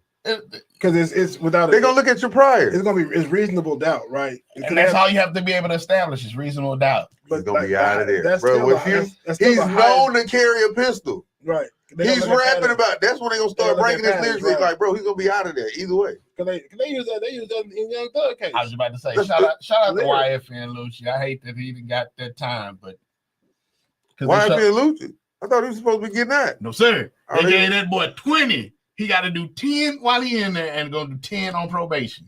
because it's without They're gonna look at your prior. it's reasonable doubt, right? And that's all you have to be able to establish is reasonable doubt. He's gonna be out of there, that's bro. still If the- you- that's still He's the highest- known to carry a pistol. right. They don't He's look at rapping patterns. about. That's when they're gonna They start don't look breaking at his lyrics. patterns, He's right. like, bro, he's gonna be out of there either way. Cause they use that in Young Thug case. I was about to say, That's shout out to lyric. YFN Lucci. I hate that he didn't got that time, but Why they is he Lucci? I thought he was supposed to be getting that. no sir. Oh, They they- gave that boy 20. He got to do 10 while he in there and go do 10 on probation.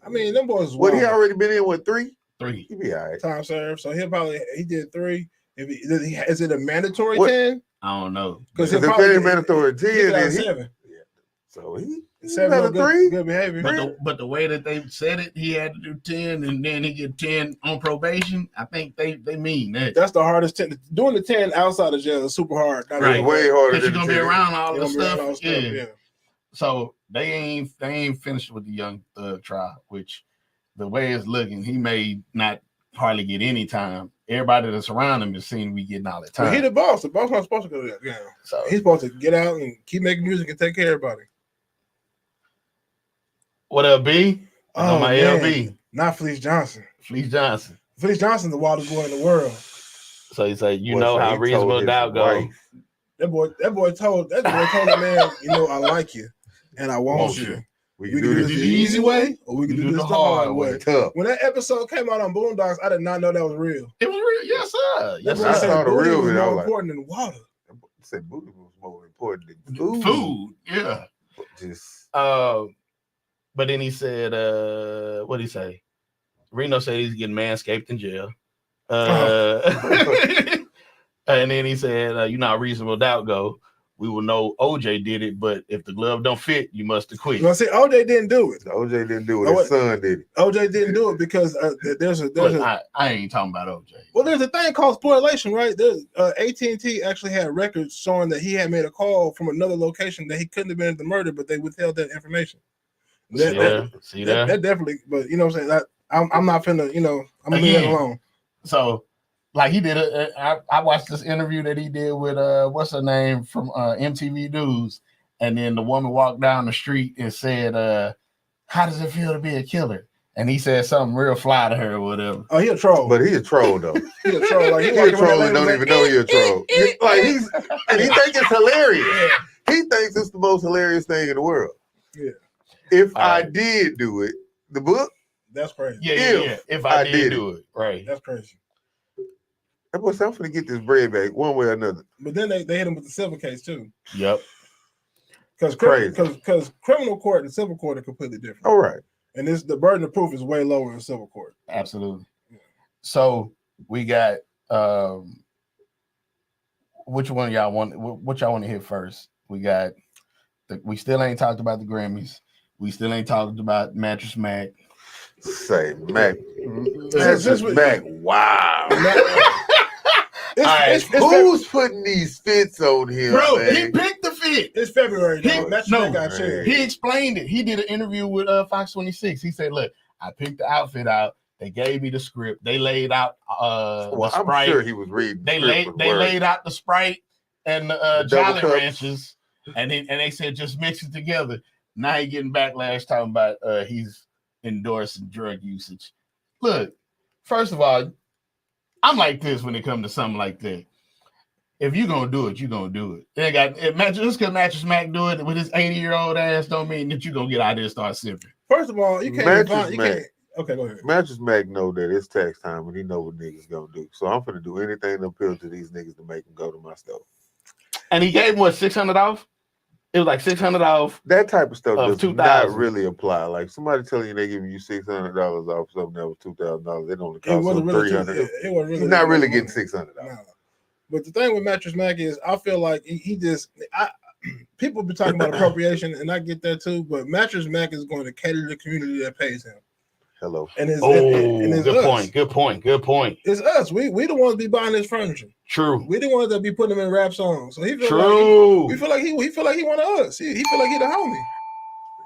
I mean, them boys. What he wild. already been in with 3? 3. He be all right. Time served, so he did 3. If is it a mandatory What- 10? I don't know. Because If they're mandatory 10, then he, 7. so he's 7 another on good, 3. good behavior. But the way that they said it, he had to do 10 and then he get 10 on probation. I think they mean that. That's the hardest 10. Doing the 10 outside of jail is super hard. Not Right. even- Way harder Because you're than gonna be 10. around all You're the gonna be around all stuff. the stuff, Yeah. So they ain't finished with the Young Thug trial, which the way it's looking, he may not hardly get any time. Everybody that's around him is seen we getting all the But he time. the boss. The boss not supposed to go to that. Yeah. So He's supposed to get out and keep making music and take care of everybody. what up, B? Oh, my man. LB, Not Felice Johnson. Fleece Johnson. Felix Johnson's the wildest boy in the world. So he said, you Boy, know so how he reasonable told his doubt goes. wife, That boy told the man, you know, I like you and I want you. We We can do this the easy way, or we can do this the hard way. tough. When that episode came out on Boondocks, I did not know that was real. It was real. Yes, sir. That Yes, boy I sir. said saw the booty real was video, I more was like- important than water. He said booty was more important than food. Food. Yeah. Just But then he said, what did he say? Reno said he's getting manscaped in jail. And then he said, you know how reasonable doubt go. We will know OJ did it, but if the glove don't fit, you must have quit. You know, see, OJ didn't do it. OJ didn't do it. Oh, His son did it. OJ didn't do it because there's a Look, I ain't talking about OJ. well, there's a thing called spoilation, right? There's AT&T actually had records showing that he had made a call from another location that he couldn't have been at the murder, but they withheld that information. See there? That definitely, but you know what I'm saying? I'm not finna, you know, I'm gonna leave that Again. alone. So, like he did I watched this interview that he did with what's her name from MTV News, and then the woman walked down the street and said, how does it feel to be a killer? And he said something real fly to her or whatever. Oh, he a troll. But he a troll though. He a troll. Like, He walking a with that troll lady and don't like, even know he a troll. Like and he think it's hilarious. He thinks it's the most hilarious thing in the world. Yeah. If All I right. did do it, the book, That's crazy. Yeah. If I did did it. do it, right. That's crazy. that boy said, I'm finna get this bread back one way or another. But then they hit him with the civil case too. Yep. Because criminal court and civil court are completely different. All right. And the burden of proof is way lower in civil court. Absolutely. So we got which one of y'all want? What y'all want to hit first? We got. We still ain't talked about the Grammys. We still ain't talked about Mattress Mac. Say Mac. Since we- Mac. Wow. It's Who's putting these fits on him, Bro, man? he picked the fit. It's February. He- Though. Mattress no, Mac got shared. He explained it. He did an interview with Fox 26. He said, "Look, I picked the outfit out. They gave me the script. They laid out well, the I'm Sprite. sure he was reading. They the script with words. laid out the Sprite and the double Jolly cups. Ranchers, and they said just mix it together." Now he getting backlash talking about he's endorsing drug usage. Look, first of all, I'm like this when it comes to something like that. If you're gonna do it, you're gonna do it. They got just because Mattress Mac do it with his 80-year-old ass don't mean that you're gonna get out there and start sipping. First of all, you can't. Mattress You Mac. can't. Okay, go ahead. Mattress Mac know that it's tax time and he know what niggas gonna do. So I'm finna do anything to appeal to these niggas to make them go to my stuff. And he gave him what, $600 off? It was like $600 off. That type of stuff Of does not 2,000. really apply. Like somebody telling you they giving you $600 off something that was $2,000, it only It cost wasn't them really. $300. It wasn't really. He's not really getting $600. No. But the thing with Mattress Mac is, I feel like he just. People be talking about appropriation, and I get that too. But Mattress Mac is going to cater to the community that pays him, Hello. and it's Good us. point. Good point. Good point. It's us. We the ones be buying this furniture. True. We the ones that be putting him in rap songs. So he feel True. like we feel like he feel like he one of us. He feel like he the homie.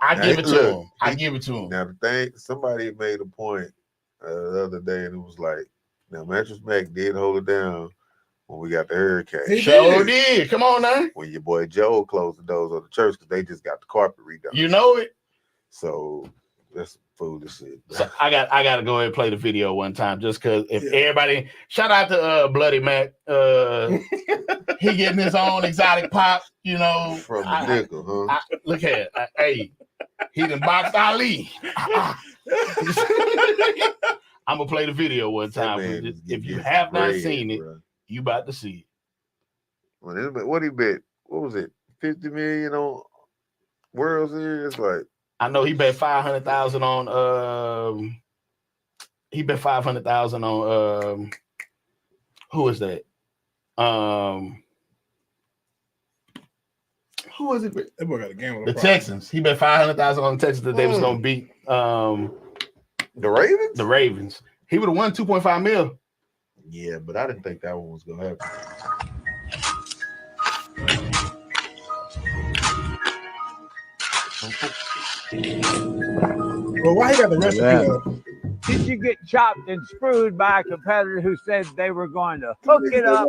I give it to Look, him. I give it to him. Now the thing, somebody made a point the other day, and it was like, now Mattress Mac did hold it down when we got the hurricane. He Sure did. did. Come on now. When your boy Joe closed the doors of the church because they just got the carpet redone. You know it. So that's foolish shit. So I got to go ahead and play the video one time just because if Yeah. everybody shout out to Bloody Mac. He getting his own exotic pop, you know. From the nickel, huh? Look at it. Hey, he done boxed Ali. I'm gonna play the video one That time. man is If you getting have not bread, seen it, bro. you about to see it. What he bet? What was it? 50 million on World Series? Like, I know he bet 500,000 on he bet 500,000 on who is that? Who was it? That boy got a game with The Texans. He bet 500,000 on the Texans that they was gonna beat the Ravens? the Ravens. He would have won 2.5 mil. Yeah, but I didn't think that one was gonna happen. Well, why he got the recipe Yeah. though? Did you get chopped and screwed by a competitor who said they were going to hook it up,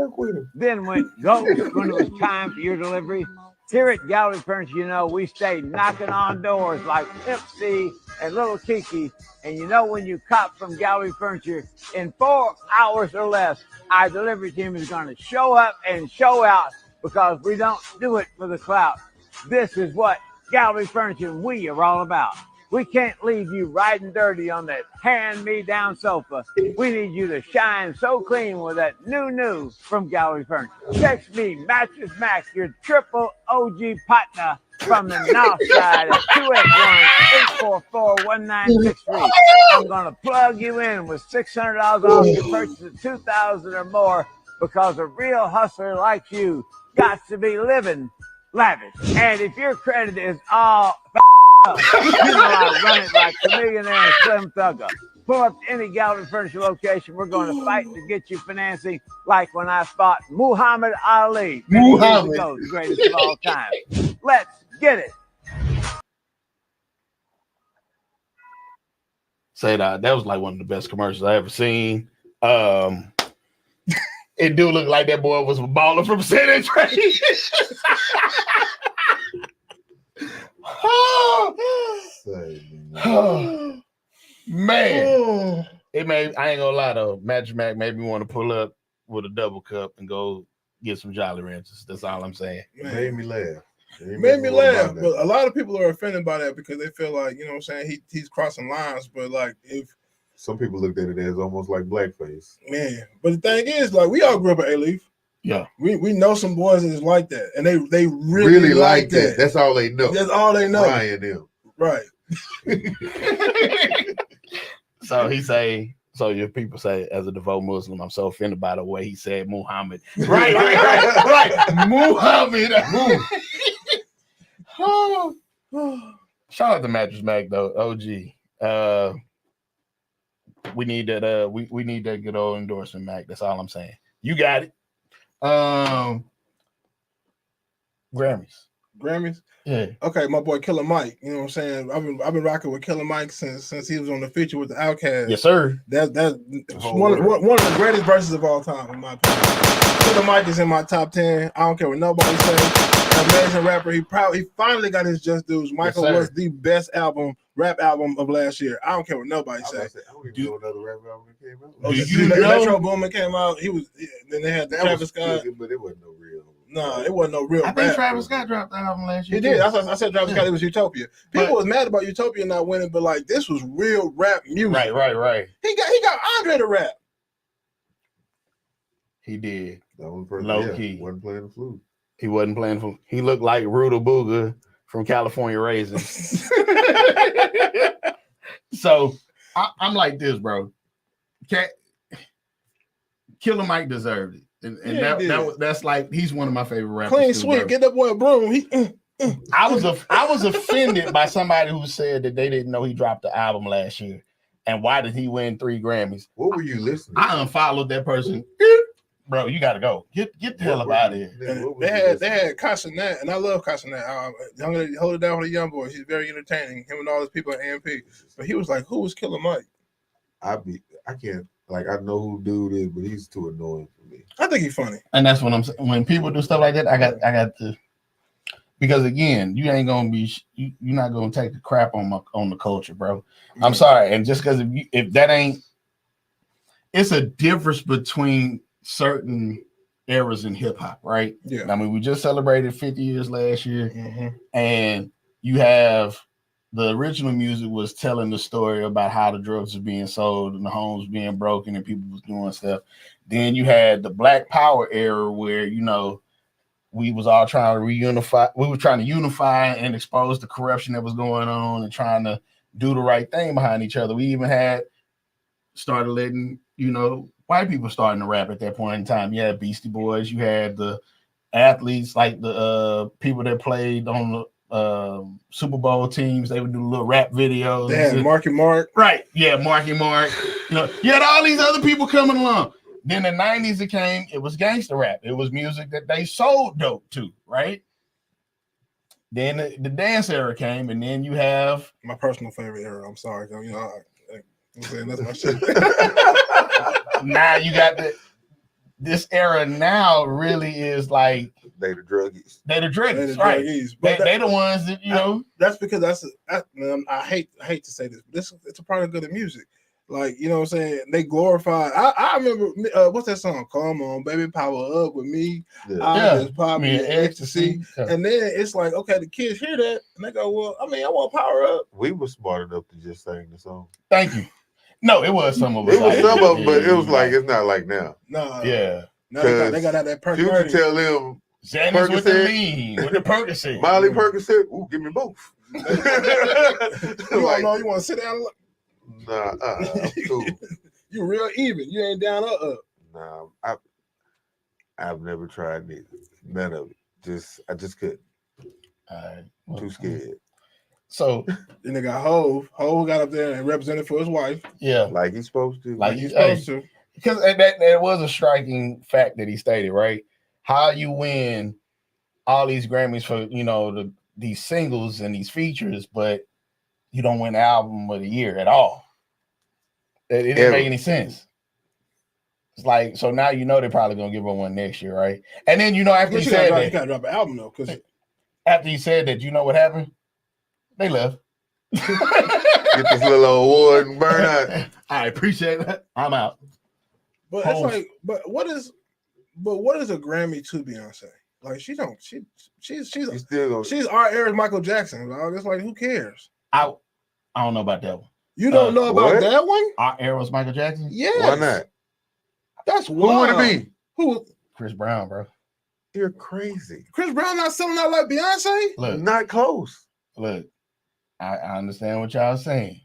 then went ghost when it was time for your delivery? Here at Gallery Furniture, you know, we stay knocking on doors like Pimp C and Little Kiki. And you know, when you cop from Gallery Furniture, in 4 hours or less, our delivery team is going to show up and show out because we don't do it for the clout. This is what Gallery Furniture and we are all about. We can't leave you riding dirty on that hand-me-down sofa. We need you to shine so clean with that new from Gallery Furniture. Text me, Mattress Mac, your triple OG partner from the north side at 281-844-1963. I'm going to plug you in with $600 off your purchase of $2,000 or more because a real hustler like you got to be living lavish. And if your credit is all up, you know I run it like Chameleon and Slim Thugger. Pull up to any Gallery Furniture location. We're going to fight to get you financing like when I fought Muhammad Ali many years ago, the greatest of all time. Let's get it. Say that was like one of the best commercials I ever seen. It do look like that boy was a baller from San Antonio. Man, it made, I ain't gonna lie though, Magic Mac made me want to pull up with a double cup and go get some Jolly Ranchers. That's all I'm saying. It made me laugh. It made me laugh, but a lot of people are offended by that because they feel like, you know what I'm saying, he's crossing lines. But like, if some people looked at it as almost like blackface. Man, but the thing is, like, we all grew up at A-Leaf. Yeah, we know some boys that's like that, and they really like that. That's all they know. That's all they know. Ryan them. Right. So he say, so your people say, as a devout Muslim, I'm so offended by the way he said Muhammad. Right. Muhammad. Shout out to Mattress Mac though, OG. We need that. We need that good old endorsement, Mac. That's all I'm saying. You got it. Grammys. Yeah. Okay, my boy Killer Mike. You know what I'm saying? I've been rocking with Killer Mike since he was on the feature with the Outkast. Yes, sir. That's one of the greatest verses of all time, in my opinion. Killer Mike is in my top 10. I don't care what nobody says. Amazing rapper. He finally got his just dues. Michael was the best rap album of last year. I don't care what nobody says. I don't even know another rap album that came out. Do you know? Metro Boomin came out. Then they had Travis Scott. But it wasn't no real. No, it wasn't no real. I think Travis Scott dropped the album last year. He did. I said Travis Scott. It was Utopia. People was mad about Utopia not winning, but like this was real rap music. Right. He got Andre to rap. He did. That one person, low key. Wasn't playing the flute. He wasn't playing for. He looked like Ruda Booga from California Raisins. So I'm like this, bro. Killer Mike deserved it, and that's like he's one of my favorite rappers. Clean sweep, bro. Get that boy a broom. I was offended by somebody who said that they didn't know he dropped the album last year, and why did he win 3 Grammys? What were you listening? I unfollowed that person. Bro, you gotta go. Get the hell up out of here. They had Casanet, and I love Casanet. Hold it down for the young boy. He's very entertaining. Him and all those people at AMP. But he was like, "Who was Killer Mike?" I can't. Like, I know who dude is, but he's too annoying for me. I think he's funny. And that's what I'm saying. When people do stuff like that, I got to, because again, you ain't gonna be, you're not gonna take the crap on the culture, bro. Mm-hmm. I'm sorry. And just because if that ain't, it's a difference between certain eras in hip hop, right? Yeah. I mean, we just celebrated 50 years last year, and you have the original music was telling the story about how the drugs were being sold and the homes being broken and people was doing stuff. Then you had the Black Power era where, you know, we was all trying to reunify. We were trying to unify and expose the corruption that was going on and trying to do the right thing behind each other. We even started letting, you know, white people starting to rap at that point in time. You had Beastie Boys. You had the athletes, like the people that played on the Super Bowl teams. They would do little rap videos. They had Marky Mark. Right. Yeah, Marky Mark. You know, you had all these other people coming along. Then in the 90s it was gangster rap. It was music that they sold dope to, right? Then the dance era came, and then you have my personal favorite era. I'm sorry, you know, I'm saying that's my shit. Now you got this era now really is like They the druggies. they the They druggies, the right? druggies. But They the ones that you know. that's because I hate to say this. It's a product of the music. Like, you know what I'm saying? They glorify. I remember what's that song? Come on, baby, power up with me. Yeah. I Yeah. just pop Me me and in ecstasy. Yeah. And then it's like, okay, the kids hear that and they go, well, I mean, I want power up. We were smart enough to just sing the song. Thank you. No, it was some of us. It was like, some of them, but yeah, it was like right. it's not like now. No, Yeah. no, they got out that perk. Future tell them Xanax with the Percocet. lean, with the Percocet. Molly Percocet, ooh, give me both. You don't Like, know. You want to sit down. And look. nah, I'm cool. You real even. You ain't down or up. Nah, I've never tried neither. None of it. I just couldn't. All right. Too scared. So Then they got Hove. Hove got up there and represented for his wife. yeah, Like he's supposed to. Like He's hey, supposed to. because that was a striking fact that he stated, right? How you win all these Grammys for these singles and these features, but you don't win album of the year at all. It didn't make any sense. It's like, so now they're probably gonna give her one next year, right? And then after he said that, you gotta drop an album though, because after he said that, you know what happened? They left. Get this little award and burn out. I appreciate that. I'm out. but it's like, but what is a Grammy to Beyonce? Like she's You still gonna she's our era's Michael Jackson. Dog. It's like, who cares? I don't know about that one. You don't know about what? that one? Our era's Michael Jackson? Yes. why not? That's Who would wild. it be? Who? Chris Brown, bro. You're crazy. Chris Brown not selling out like Beyonce? Look, Not close. I understand what y'all saying.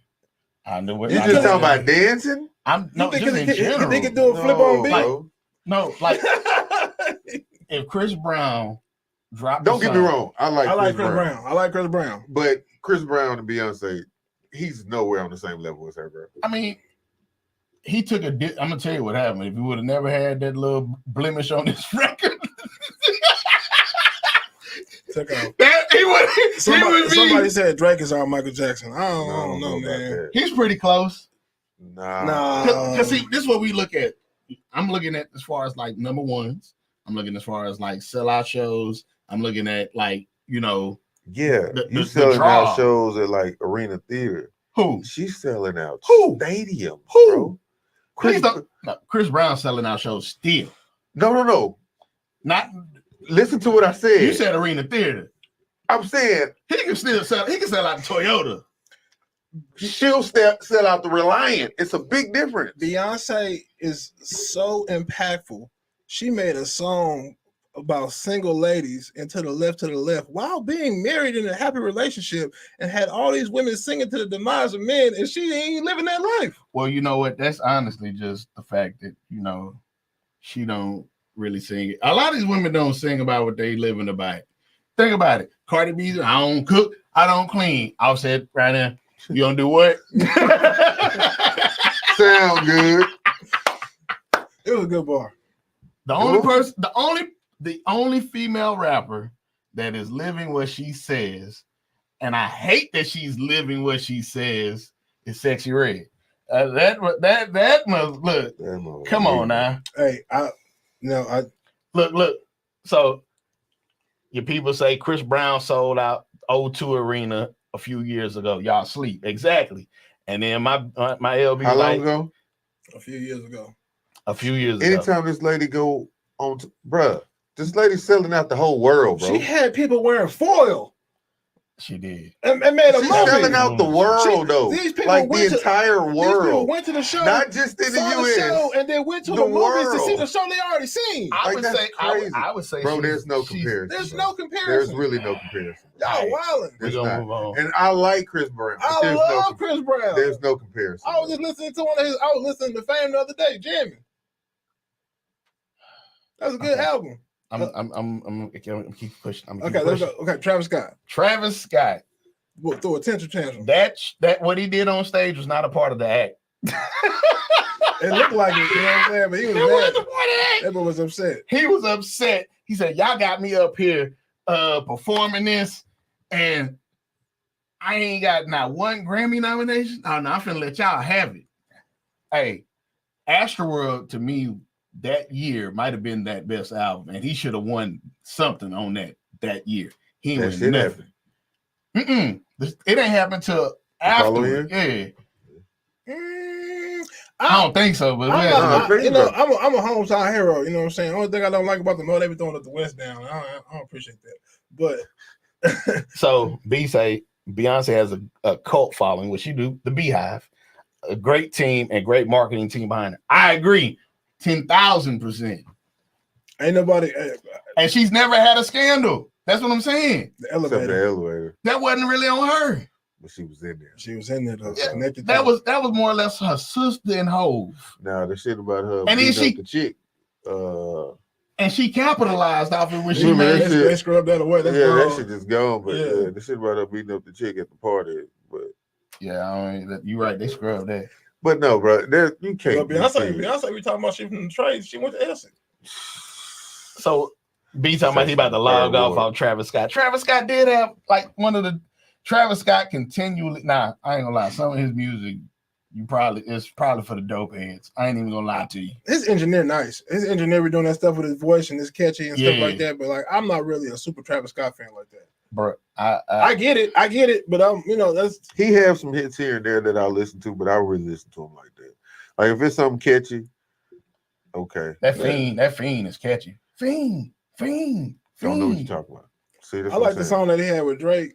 I know what You I just know. talking about dancing? I'm no, You just in think general. they could do a flip on beat? bro. No, like if Chris Brown dropped, Don't get me wrong. I like Chris Brown. I like Chris Brown. But Chris Brown and Beyonce, he's nowhere on the same level as her, bro. I mean, he took I'm gonna tell you what happened. If he would have never had that little blemish on his record, Took off. that he would be. Somebody said Drake is our Michael Jackson. I don't know, about man. that. He's pretty close. Nah. Because see, this is what we look at. I'm looking at as far as like number ones. I'm looking as far as like sellout shows. I'm looking at like Yeah, the you selling draw. out shows at like arena theater. who? She's selling out Who? stadiums, Who? bro. Chris Brown selling out shows still. No. Not Listen to what I said. you said arena theater. I'm saying He can still sell. He can sell out the Toyota. she'll sell out the Reliant. It's a big difference. Beyonce is so impactful. She made a song about single ladies and to the left while being married in a happy relationship and had all these women singing to the demise of men, and she ain't living that life. Well, you know what? That's honestly just the fact that she don't really sing it. A lot of these women don't sing about what they living about. Think about it. Cardi B, I don't cook, I don't clean. I'll say it right now. You don't do what? Sound good. It was a good bar. The only person, the only female rapper that is living what she says, and I hate that she's living what she says, is Sexy Red. That must look. Come on now. Hey, Look. So your people say Chris Brown sold out O2 Arena a few years ago. Y'all sleep. Exactly. And then my LB How long like ago? a few years ago. a few years ago. Anytime this lady go on, bruh, this lady's selling out the whole world, bro. She had people wearing foil She did. and made a She's movie. selling out the world, though. These people Like the went to- entire These people world. went to the show, Not just in the saw US. show, and then went to The the movies to see world. the show they already seen. I Like, would that's say crazy. I would say Bro, she's- there's no she's- comparison. There's bro. no comparison. There's really no comparison. Y'all wildin'. We're There's gonna not. move on. And I like Chris Brown. but I there's love no, Chris Brown. There's no comparison. I was just listening to one of his. I was listening to Fame the other day, jamming. That's a good Okay. album. I'm keep pushing. I'm Okay, let's go. Okay, Travis Scott. Travis Scott. We'll throw a tantrum tantrum. That what he did on stage was not a part of the act. It looked like it, you know what I'm saying? But he was It wasn't mad. a part of the act. Everyone was upset. He was upset. He said, "Y'all got me up here performing this, and I ain't got not one Grammy nomination. Oh no, I'm finna let y'all have it." Hey, Astroworld to me that year might have been that best album, and he should have won something on that year. He ain't That win shit nothing. It ain't happened till following after. Yeah, I I, don't think so, but I'm, well, not, I think you know, so. I'm a hometown hero. You know what I'm saying? Only thing I don't like about them, they be throwing up the West down. I don't appreciate that. But so B say Beyonce has a cult following, which you do, the Beehive, a great team and great marketing team behind it. I agree, 10,000%. ain't nobody And she's never had a scandal. That's what I'm saying. the Except elevator. the elevator, That wasn't really on her. but she was in there. She was in there though. Yeah, Connected that to was more or less her sister and Hove. Now the shit about her And then beating she- up the chick. And she capitalized off it when she Remember made that it. shit? They scrubbed that away. That's yeah, gone. that shit just gone. But Yeah. the shit about her beating up the chick at the party. Yeah, I mean, you're right. They scrubbed that. But no, bro, you But can't. be Beyonce, serious. we talking about she from the trades. She went to Essex. So B talking about he about to log off Travis Scott. Travis Scott did have like one of the Travis Scott continually. Nah, I ain't gonna lie. Some of his music, it's probably for the dope heads. I ain't even gonna lie to you. His engineer nice. His engineer be doing that stuff with his voice and it's catchy and stuff Yeah. like that. But like, I'm not really a super Travis Scott fan like that. Bro, I get it, but that's He have some hits here and there that I listen to, but I really listen to him like that. Like if it's something catchy, okay. that fiend is catchy. Fiend. Don't know what you're talking about. See, that's I what like I'm the saying. song that he had with Drake.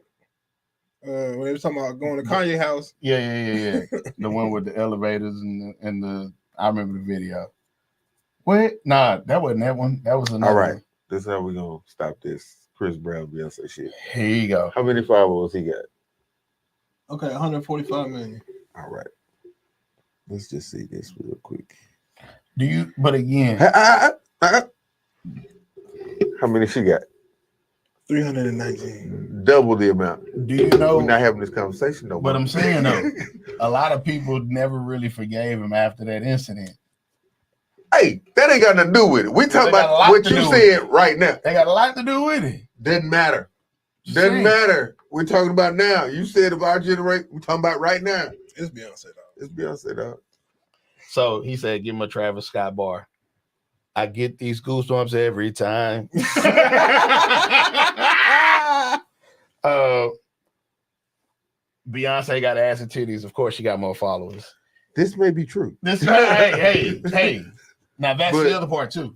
When they was talking about going to Kanye house. Yeah. The one with the elevators and the I remember the video. What? Nah, that wasn't that one. That was another All right. one. This is how we're gonna stop this Chris Brown Beyonce shit. Here you go. How many followers he got? Okay, 145 million. All right. Let's just see this real quick. But again, How many she got? 319. Double the amount. do you know We're not having this conversation no more. But I'm saying though, a lot of people never really forgave him after that incident. Hey, that ain't got nothing to do with it. We talking got a about lot what to you do with said right now. They got a lot to do with it. Doesn't matter. Just Doesn't saying. matter. We're talking about now. You said of our generation. We're talking about right now. It's Beyonce though. It's Beyonce, dog. So he said, give him a Travis Scott bar. I get these goosebumps every time. Beyonce got ass and titties. Of course, she got more followers. This may be true. Hey. Now that's But- the other part too,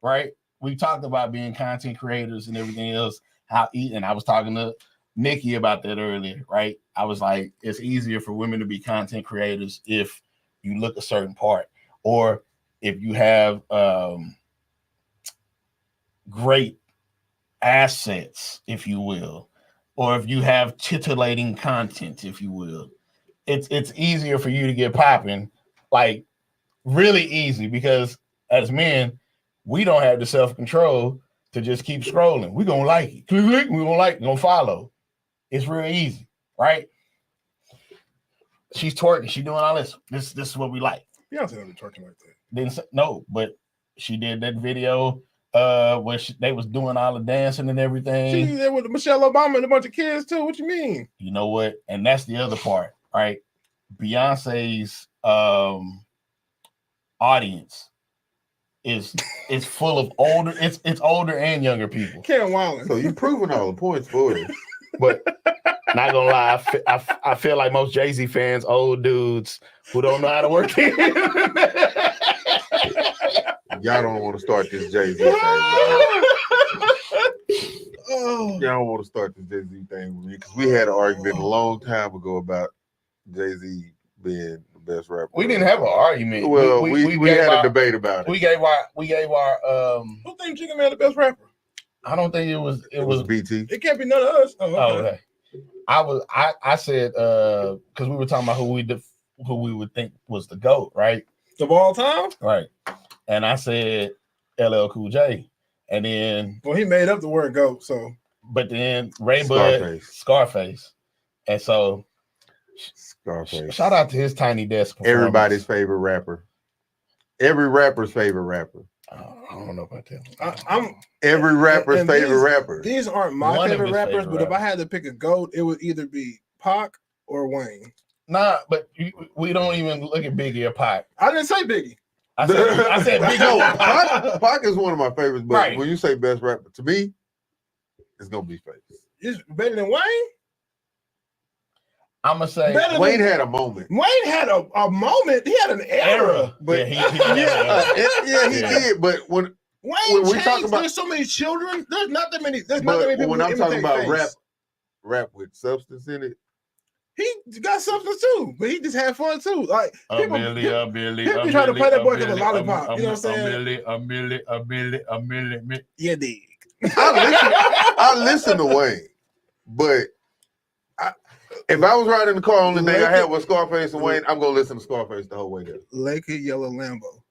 right? We talked about being content creators and everything else. And I was talking to Nikki about that earlier, right? I was like, it's easier for women to be content creators if you look a certain part, or if you have great assets, if you will, or if you have titillating content, if you will. It's easier for you to get popping, like really easy, because as men, we don't have the self-control to just keep scrolling. We're gonna like it. We're gonna follow. It's real easy, right? She's twerking, she doing all this. This is what we like. Beyonce don't be twerking like that. No, but she did that video where they was doing all the dancing and She everything. did that with Michelle Obama and a bunch of kids too. What you mean? You know what? And that's the other part, right? Beyonce's audience is full of older, it's older and younger people. Karen Wallen. So you proving all the points for us. But not gonna lie, I feel like most Jay-Z fans, old dudes who don't know how to work it. Y'all don't want to start this Jay-Z thing. Man. Oh, Y'all don't want to start this Jay-Z thing with me because we had an argument a long time ago about Jay-Z being the best rapper. We didn't have an argument. Well, we gave had our- a debate about it. We gave our who think Jigga Man the best rapper? I don't think it was BT. It can't be none of us. Oh, Oh, okay. okay. I said because we were talking about who we would think was the GOAT, right? Of all time? Right. And I said LL Cool J. And then Well, he made up the word GOAT, so but then Ray Bud Scarface. And so Scarface. shout out to his Tiny Desk performance. Everybody's favorite rapper. Every rapper's favorite rapper. I don't know about that. I'm Every rapper's and favorite rapper. these aren't my One of favorite his rappers, favorite but if I rappers. had to pick a GOAT, it would either be Pac or Wayne. Nah, but we don't even look at Biggie or Pac. I didn't say Biggie. I said Big O. Pac is one of my favorites, but Right. when you say best rapper, to me, it's gonna be Face. It's better than Wayne. I'm gonna say Better than- Wayne had a moment. Wayne had a moment. He had an era. But he he Yeah. did. But when Wayne we changed. talk about- There's so many children. There's not that many. There's not that many but people. when who I'm talking imitate about Face. rap with substance in it, he got substance too, but he just had fun too. Like people, Billy. people be trying to play that boy because of lollipop. You know what I'm saying? A milli. Yeah, dig. I listen to Wayne, but if I was riding in the car on the day I had with Scarface and Wayne, I'm gonna listen to Scarface the whole way there. Laker yellow Lambo,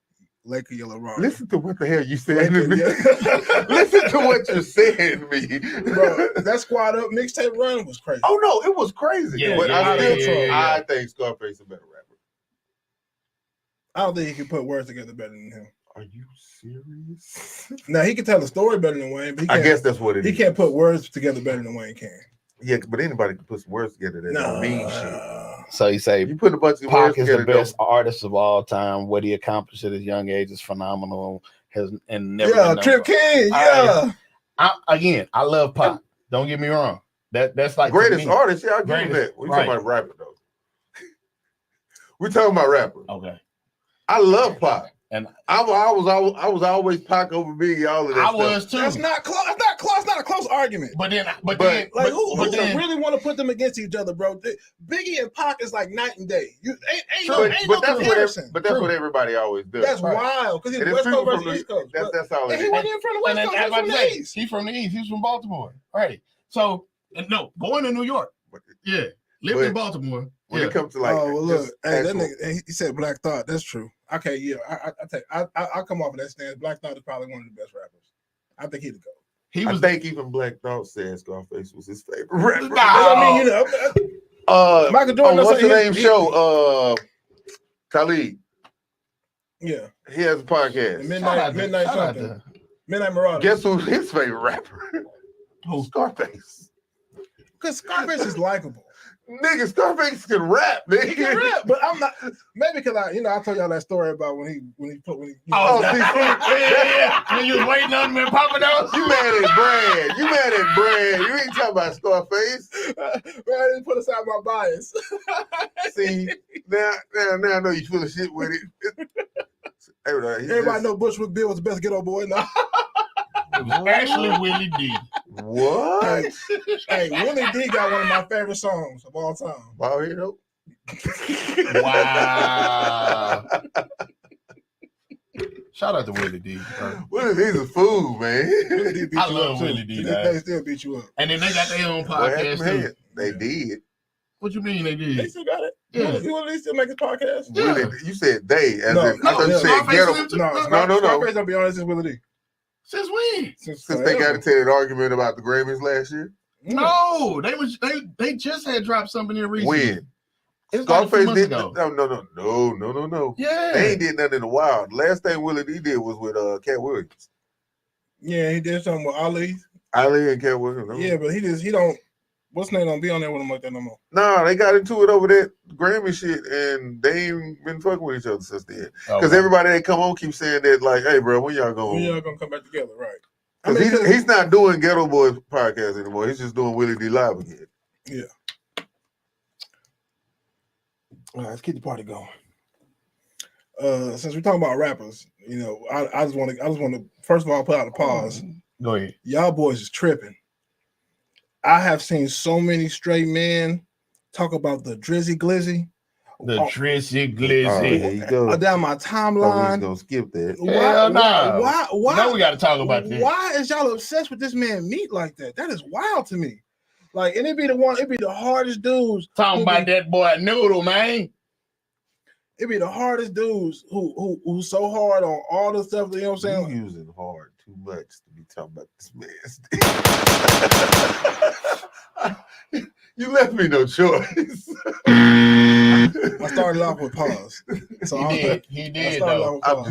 Laker yellow Rari. Listen to what the hell you saying to Laker, me. yeah. Listen to what you're saying to me, Bro, that Squad Up mixtape run was crazy. Oh no, it was crazy. Yeah, but yeah. I think Scarface is a better rapper. I don't think he can put words together better than him. Are you serious? Now he can tell a story better than Wayne, but he I can't, guess that's what it is. he can't put words together better than Wayne can. Yeah, but anybody can put some words together that don't mean shit. So you say You put a bunch of words Pac is the together. best artist of all time. What he accomplished at his young age is phenomenal. Has and never Yeah, been Trip done. King. Yeah, I love Pac. Don't get me wrong. That's like to Greatest me- artist, yeah, I give him Greatest, that. We right. talking about rapper though. We talking about rapper. Okay. I love Pac, And I was always Pac over Biggie. All of that. I stuff. was too. that's not close. That's not close. It's not a close argument. But then Like who really want to put them against each other, bro? Biggie and Pac is like night and day. You ain't no comparison. But that's what everybody always does. That's Right. wild because he's And it's West people Coast versus from the- East Coast. That's all it And he is. wasn't even from the West and then Coast. He was from the East. he's from the East. He's from Baltimore. Right. So no, going to New York. Yeah. Lived in But Baltimore. When Yeah. it comes to like, Oh well, look, just hey, that actual- nigga, he said Black Thought. That's true. Okay, yeah, I'll come off of that stance. Black Thought is probably one of the best rappers. I think he'd go. He I was think even Black Thought said Scarface was his favorite rapper. Nah. I mean, you know, Michael Jordan. on what's the say name he- show? Khalid. Yeah, He has a podcast. Midnight Shout out something. Midnight Marauders. Guess who's his favorite rapper? Who? Scarface. Because Scarface is likable. Nigga, Scarface can rap, nigga. He can rap, but I'm not. Maybe because I told y'all that story about when he. Oh, see, yeah. When you was waiting on me and Papa Dog. You mad at Brad. You mad at Brad. You ain't talking about Scarface. Man, I didn't put aside my bias. See, now I know you full of shit with it. Everybody know Bushwick Bill was the best ghetto boy. No. It was actually Willie D. What? Hey, Willie D got one of my favorite songs of all time. Wow, you know. Wow. Shout out to Willie D. Willie D's a fool, man. Willie D beat I you love up too. Willie D, They man. still beat you up. And then they got their own What podcast happened, too. man? They did. What you mean they They did? still got it. Yeah. Willie D still make his podcast. Yeah. Willie, you said they. As No, in, I thought you no, said Scarface ghetto. lived- No. Scarface, don't be honest, it's Willie D. Since when? Since they got into that argument about the Grammys last year. No, they just had dropped something here recently. When? It was like a few Scarface months did ago. no. Yeah. They ain't did nothing in a while. The last thing Willie D did was with Cat Williams. Yeah, he did something with Ali. Ali and Cat Williams. Yeah, but he don't. What's name don't be on there with him like that no more. No, they got into it over that Grammy shit, and they ain't been fucking with each other since then. Because everybody that come on keeps saying that, like, "Hey, bro, when y'all When going?" y'all gonna come back together, right? I Because mean, he's not doing Ghetto Boys podcast anymore. He's just doing Willie D Live again. yeah. All right, let's keep the party going. Since we're talking about rappers, you know, I just want to first of all put out a pause. Go ahead. Y'all boys is tripping. I have seen so many straight men talk about the Drizzy Glizzy The Trizzy Oh, here Glizzy. you go. down my Oh, we timeline. gonna skip that. Hell no. Why? Now we got to talk about this. Why is y'all obsessed with this man meat like that? That is wild to me. Like, and it'd be the hardest dudes. Talking about that boy Noodle, man. It'd be the hardest dudes who's so hard on all the stuff. You know what I'm You saying? using hard too much to be talking about this man. You left me no choice. I started off with pause. So He I did started though. off with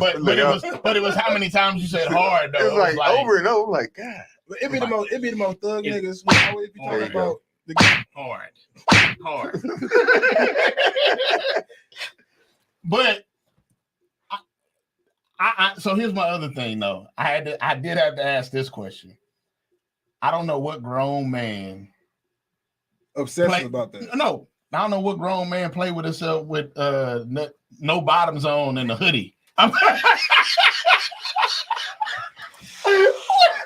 pause. But it was how many times you said hard though? It's It was like over and over. I'm like, God. But it'd be the most thug It- niggas who always be There talking you go. about the hard. But So here's my other thing though. I did have to ask this question. I don't know what grown man Obsessed about that. No, I don't know what grown man play with himself with no bottoms on and a hoodie.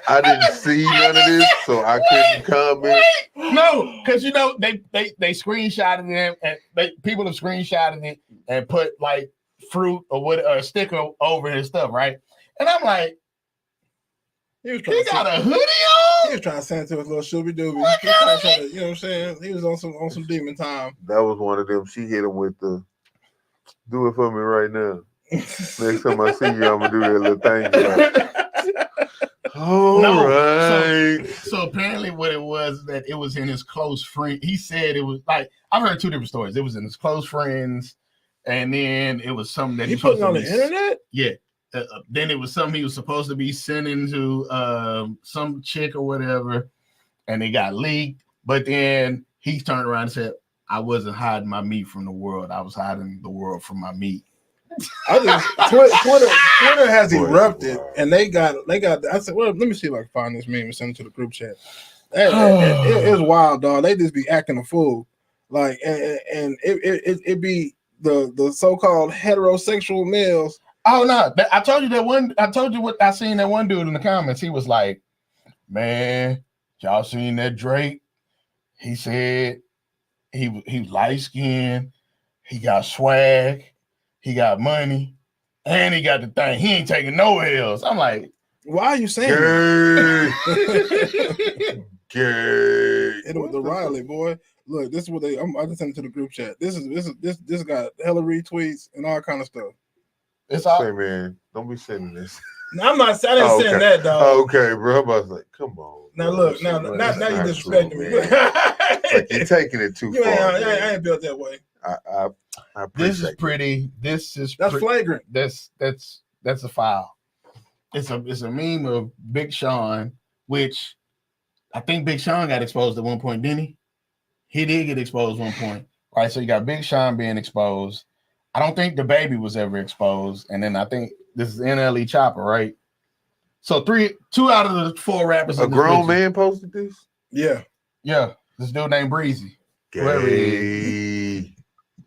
I didn't see none of this, so I couldn't comment. No, because you know they screenshotted it and people have screenshotted it and put like fruit or what a sticker over his stuff, right? And I'm like, he got a hoodie on. He was trying to send it to his little shooby dooby. You know what I'm saying? He was on some demon time. That was one of them. She hit him with the "Do it for me right now." Next time I see you, I'm gonna do that little thing. All right. So apparently, what it was that it was in his close friend. He said it was like I've heard two different stories. It was in his close friends, and then it was something that he put it on the internet. Yeah. Then it was something he was supposed to be sending to some chick or whatever, and it got leaked. But then he turned around and said, "I wasn't hiding my meat from the world. I was hiding the world from my meat." Twitter has erupted, and they got. I said, "Well, let me see if I can find this meme and send it to the group chat." It's wild, dog. They just be acting a fool, like, and it be the so-called heterosexual males. Oh no! I told you that one. I told you what I seen that one dude in the comments. He was like, "Man, y'all seen that Drake?" He said he was light skinned. He got swag. He got money, and he got the thing. He ain't taking no L's. I'm like, why are you saying that? It was the Riley boy. Look, this is what I just sent it to the group chat. This got hella retweets and all kind of stuff. It's all. Say, man, don't be sending this. No, I'm not. I didn't send that, dog. Okay, bro. I was like, come on. Now look, now you disrespecting me. Like you're taking it too far. I ain't built that way. I This is pretty. That's flagrant. That's a foul. It's a meme of Big Sean, which I think Big Sean got exposed at one point, didn't he? He did get exposed at one point. All right, so you got Big Sean being exposed. I don't think the baby was ever exposed, and then I think this is NLE Chopper, right? So two out of the four rappers. A grown man posted this. Yeah. This dude named Breezy. Gay.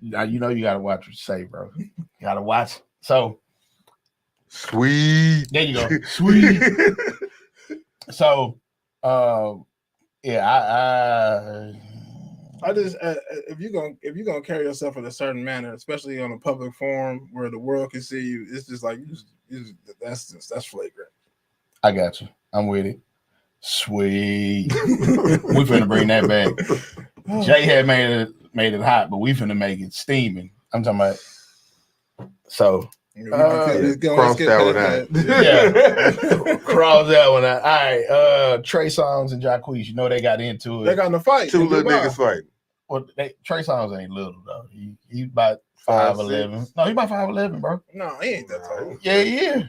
Now, you know you gotta watch what you say, bro. You gotta watch. So sweet. There you go. Sweet. So, I just if you're gonna carry yourself in a certain manner, especially on a public forum where the world can see you, it's just like that's flagrant. I got you. I'm with it. Sweet. We finna bring that back. Jay had made it hot, but we finna make it steaming. I'm talking about. So cross that one out. Yeah, cross that one out. All right, Trey Songz and Jacquees, you know they got into it. They got in a fight. Two little niggas fighting. Well, Trey Songz ain't little though. He about 5'11". No, he about 5'11", bro. No, he ain't that tall. Yeah.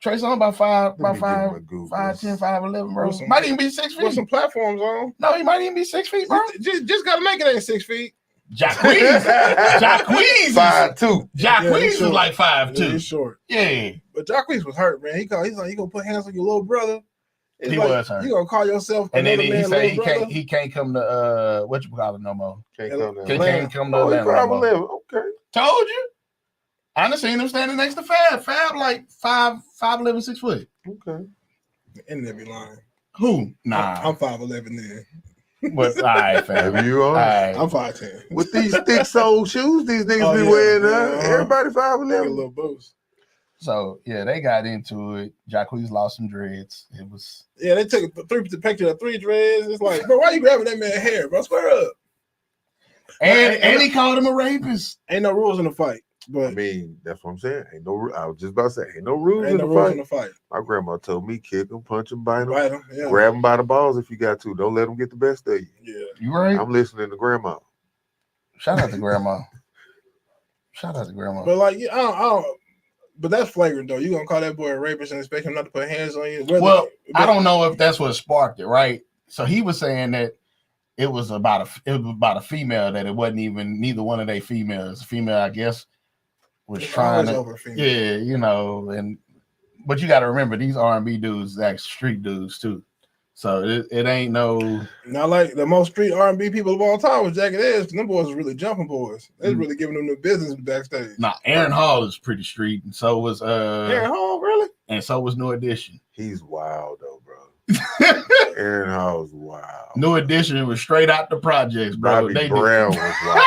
Trey Songz about 5'10", 5'11", bro. Might even be 6 feet. With some platforms on. No, he might even be 6 feet, bro. Just gotta make it ain't 6 feet. Jacquees 5'2". Jacquees is like 5'2". Yeah, he's short. Yeah. But Jacquees was hurt, man. He's like, you gonna put hands on your little brother. He was hurt. You gonna call yourself and then he said he can't come to what you call it no more. Can't come to Atlanta no more. Okay. Told you. I done seen him standing next to Fab. Fab like 5'11", 6 foot. Okay. And they be lying. Who? Nah. I'm 5'11" then. But all right, Fab. You on? Right. I'm 5'10". With these thick sole shoes these niggas be wearing, everybody 5'11". A little boost. So yeah, they got into it. Jacquees lost some dreads. It was they took a picture of 3 dreads. It's like, bro, why you grabbing that man's hair, bro? Square up. And he called him a rapist. Ain't no rules in the fight. But I mean, that's what I'm saying. I was just about to say, ain't no rules in the fight. My grandma told me kick him, punch him, bite him, yeah. grab him by the balls if you got to. Don't let him get the best of you. Yeah, you right. I'm listening to grandma. Shout out to grandma. But like, I don't. But that's flagrant though. You gonna call that boy a rapist and expect him not to put hands on you? I don't know if that's what sparked it, right? So he was saying that it was about a female, that it wasn't even neither one of their females. A female, I guess, was It's trying always to, over female. yeah, you know, but you got to remember these R&B dudes is actually street dudes too. So it ain't no. Not like the most street R&B people of all time was Jagged Edge. Them boys was really jumping boys. They was really giving them the business backstage. Nah, Aaron Hall is pretty street, and so was Aaron Hall, really? and so was New Edition. He's wild though, bro. Aaron Hall's wild. New Edition was straight out the projects, bro. Bobby Brown was wild.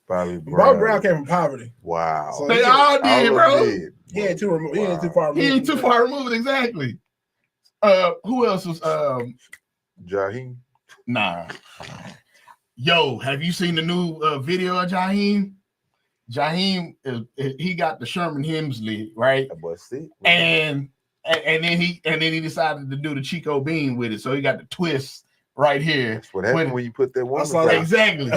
Bobby Brown came from poverty. Wow. So They all did, bro. He ain't too removed. He ain't too far removed. He ain't too far removed, exactly. Who else was Jaheim? Nah. Yo, have you seen the new video of Jaheim? Jaheim he got the Sherman Hemsley, right? That boy sick. And then he decided to do the Chico Bean with it. So he got the twist right here. That's what happened when you put that one. saw that. Exactly.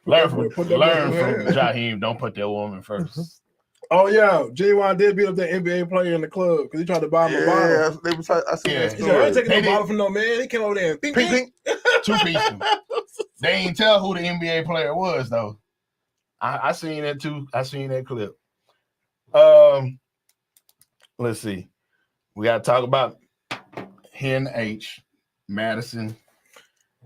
learn from Jaheim. Don't put that woman first. Oh yeah, J1 did beat up that NBA player in the club because he tried to buy him a bottle. Yeah, I seen Yeah. that He said, I ain't story. taking no bottle from no man. He came over there and ping, ping. Two-piece. They ain't tell who the NBA player was though. I seen that too. I seen that clip. Let's see. We got to talk about Hen H. Madison.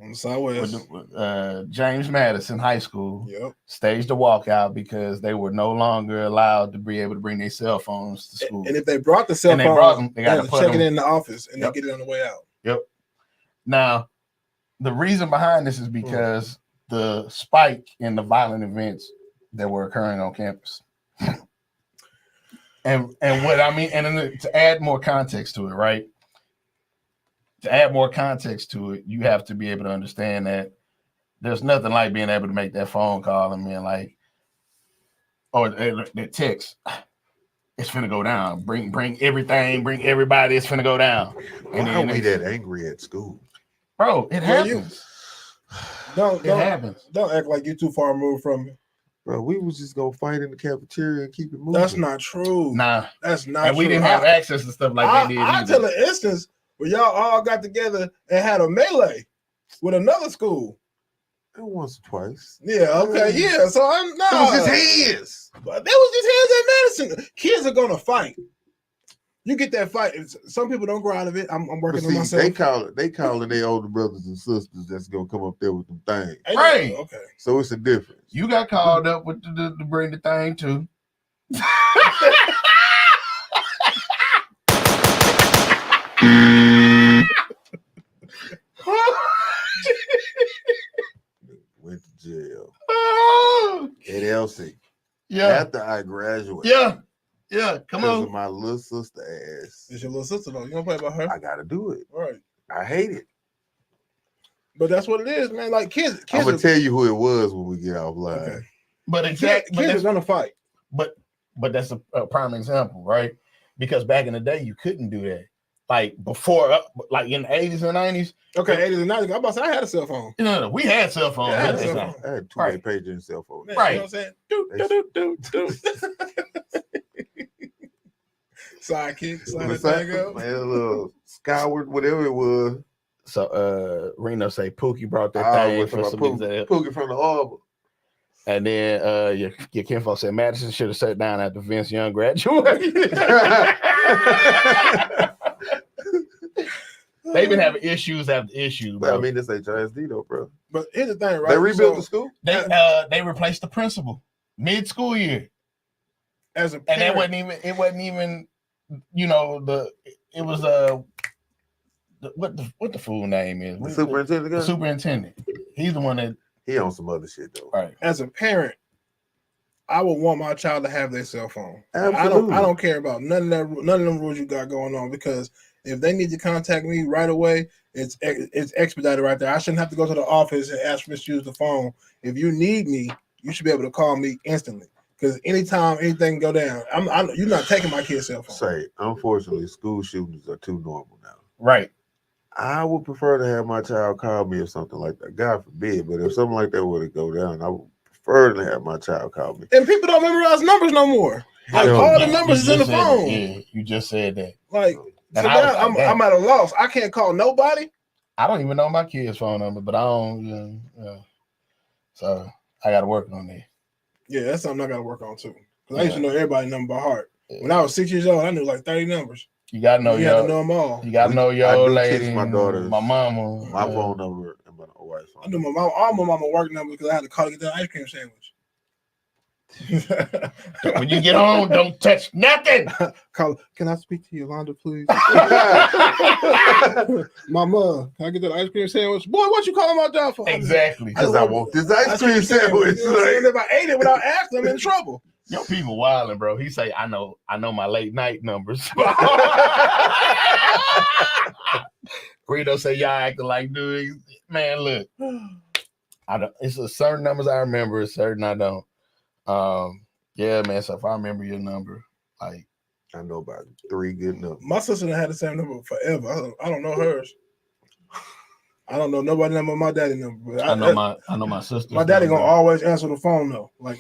On the Southwest. James Madison High School Yep. staged a walkout because they were no longer allowed to be able to bring their cell phones to school. And if they brought the cell And they phone, brought them, they they got got to to put check them. it in the office and Yep. they get it on the way out. Yep. Now, the reason behind this is because the spike in the violent events that were occurring on campus. and what I mean, and then to add more context to it, right? To add more context to it, you have to be able to understand that there's nothing like being able to make that phone call and being like, or that text, it's finna go down. Bring everything, bring everybody, it's finna go down. And Why are we that angry at school? Bro, it Well, you- happens. Don't It happens. don't act like you're too far removed from it. Bro, we was just gonna fight in the cafeteria and keep it moving. That's not true. Nah. That's not And we true. didn't have access to stuff like they did. I either. tell an instance where y'all all got together and had a melee with another school. once or twice. Yeah, okay, yeah. So I'm not. It was his hands. But that was his hands at Madison. Kids are gonna fight. You get that fight. Some people don't grow out of it. I'm But working on see, myself. they calling their older brothers and sisters that's gonna come up there with them things. Ain't Right. Okay. So it's a difference. You got called up with to bring the thing too. Went to jail Oh, at LC yeah, after I graduated. yeah. Come Because of on. my little sister ass. It's your little sister though. You don't play about her. I gotta do it. Right. I hate it. But that's what it is, man. Like kids I'm gonna are, tell you who it was when we get off live. okay. But Kids, exactly. kids are gonna fight. But that's a prime example, right? Because back in the day, you couldn't do that. Like before, like in the 80s and 90s, Okay, 80s and 90s. I'm about to say I had a cell phone. no, we had cell phones. Yeah, I had at a that cell time. phone. I had Right. two-way pager and cell phone. Man, Right. You know what I'm saying? Do. Sidekick, slide that thing up. Man, a little Skyward, whatever it was. So Reno say Pookie brought that I thing was for talking some about example. Pookie from the Arbor. And then your kinfolk said Madison should have sat down after Vince Young graduated. They've been having issues after issues, But bro. I mean, this HISD though, bro. But here's the thing, right? They rebuilt the So, school. They replaced the principal mid-school year. as a And parent, it wasn't even, you know, what the fool name is. The superintendent The guy. superintendent. He's the one that He on some other shit though. right. as a parent, I would want my child to have their cell phone. Absolutely. I don't care about none of them rules you got going on, because if they need to contact me right away, it's expedited right there. I shouldn't have to go to the office and ask for to use the phone. If you need me, you should be able to call me instantly. Because anytime anything go down, you're not taking my kid's cell phone. Say, unfortunately, school shootings are too normal now. Right. I would prefer to have my child call me or something like that. God forbid, but if something like that were to go down, I would prefer to have my child call me. And people don't memorize numbers no more. Like No, all the you numbers is in the just said that. phone. Yeah, you just said that. Like And so I was now like, damn. I'm at a loss. I can't call nobody. I don't even know my kid's phone number, but I don't. So I got to work on that. Yeah, that's something I got to work on too. Because I used to know everybody's number by heart. When I was 6 years old, I knew like 30 numbers. You got to know You had to know them all. You got to know your I old do lady, teach my daughters, my mama, my phone number, and my wife's phone I knew my mom, all my mama work numbers because I had to call to get that ice cream sandwich. When you get home, don't touch nothing. Call. Can I speak to Yolanda, please? Mama, can I get that ice cream sandwich? Boy, what you calling my job for? Exactly. Because I want this ice cream sandwich. You know what I'm saying? If I ate it without asking, I'm in trouble. Yo, people wilding, bro. He say, I know my late night numbers. Rito say, y'all acting like dude. Man, look. It's a certain numbers I remember, certain I don't. Yeah, man. So if I remember your number, like I know about 3 good numbers. My sister done had the same number forever. I don't know hers. I don't know nobody number my daddy number. But I know my sister. My daddy gonna always answer the phone though. Like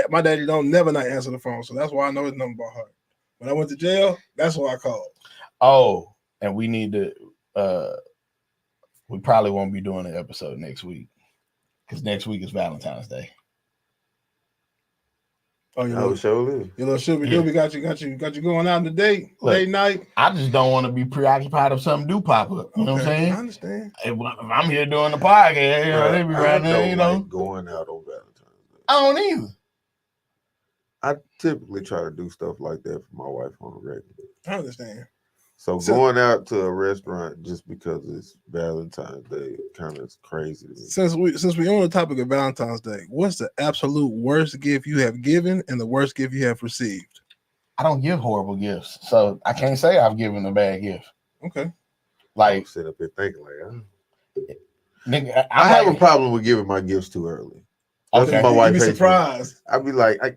my daddy don't never not answer the phone, so that's why I know his number by heart. When I went to jail, that's what I called. Oh, and we need to. We probably won't be doing an episode next week because next week is Valentine's Day. Oh, Your little Shelby Dooby got you going out on the date night. I just don't want to be preoccupied if something do pop up. You know what I'm saying? I understand. If I'm here doing the podcast, they be right there, you know. Like going out on Valentine's Day. I don't either. I typically try to do stuff like that for my wife on a regular. I understand. So going out to a restaurant just because it's Valentine's Day kind of is crazy to me. Since we on the topic of Valentine's Day, what's the absolute worst gift you have given and the worst gift you have received? I don't give horrible gifts, so I can't say I've given a bad gift. Okay. Like sit up there thinking like, nigga, I have a problem with giving my gifts too early. Okay. My wife be surprised. I'd be like, I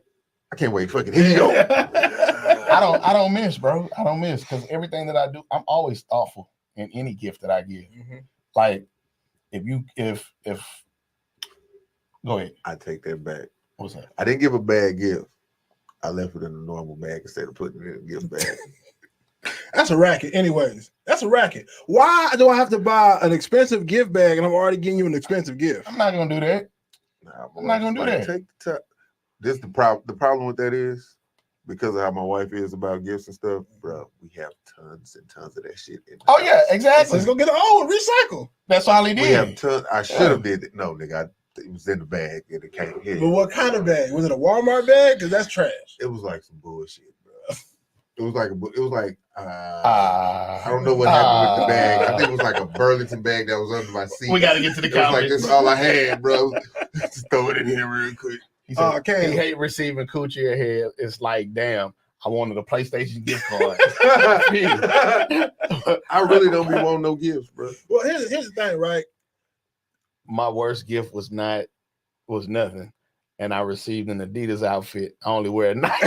can't wait. Fucking here you go. I don't miss, bro. I don't miss because everything that I do, I'm always thoughtful in any gift that I give. Mm-hmm. Like if go ahead. I take that back. What's that? I didn't give a bad gift. I left it in a normal bag instead of putting it in a gift bag. That's a racket. Anyways, that's a racket. Why do I have to buy an expensive gift bag and I'm already getting you an expensive gift? I'm not gonna do that. I'm not gonna do that. Take the time. This the problem. The problem with that is because of how my wife is about gifts and stuff, bro. We have tons and tons of that shit. Oh yeah, exactly. Let's go get recycle. That's all he did. We have tons. I should have did it. No, nigga. It was in the bag and it came here. But what kind of bag? Was it a Walmart bag? Because that's trash. It was like some bullshit, bro. It was like I don't know what happened with the bag. I think it was like a Burlington bag that was under my seat. We got to get to the comments. Like this is all I had, bro. Just throw it in here real quick. He said, he hate receiving coochie ahead. It's like, damn, I wanted a PlayStation gift card. I really don't be wanting no gifts, bro. Well, here's the thing, right? My worst gift was nothing, and I received an Adidas outfit. I only wear it at night.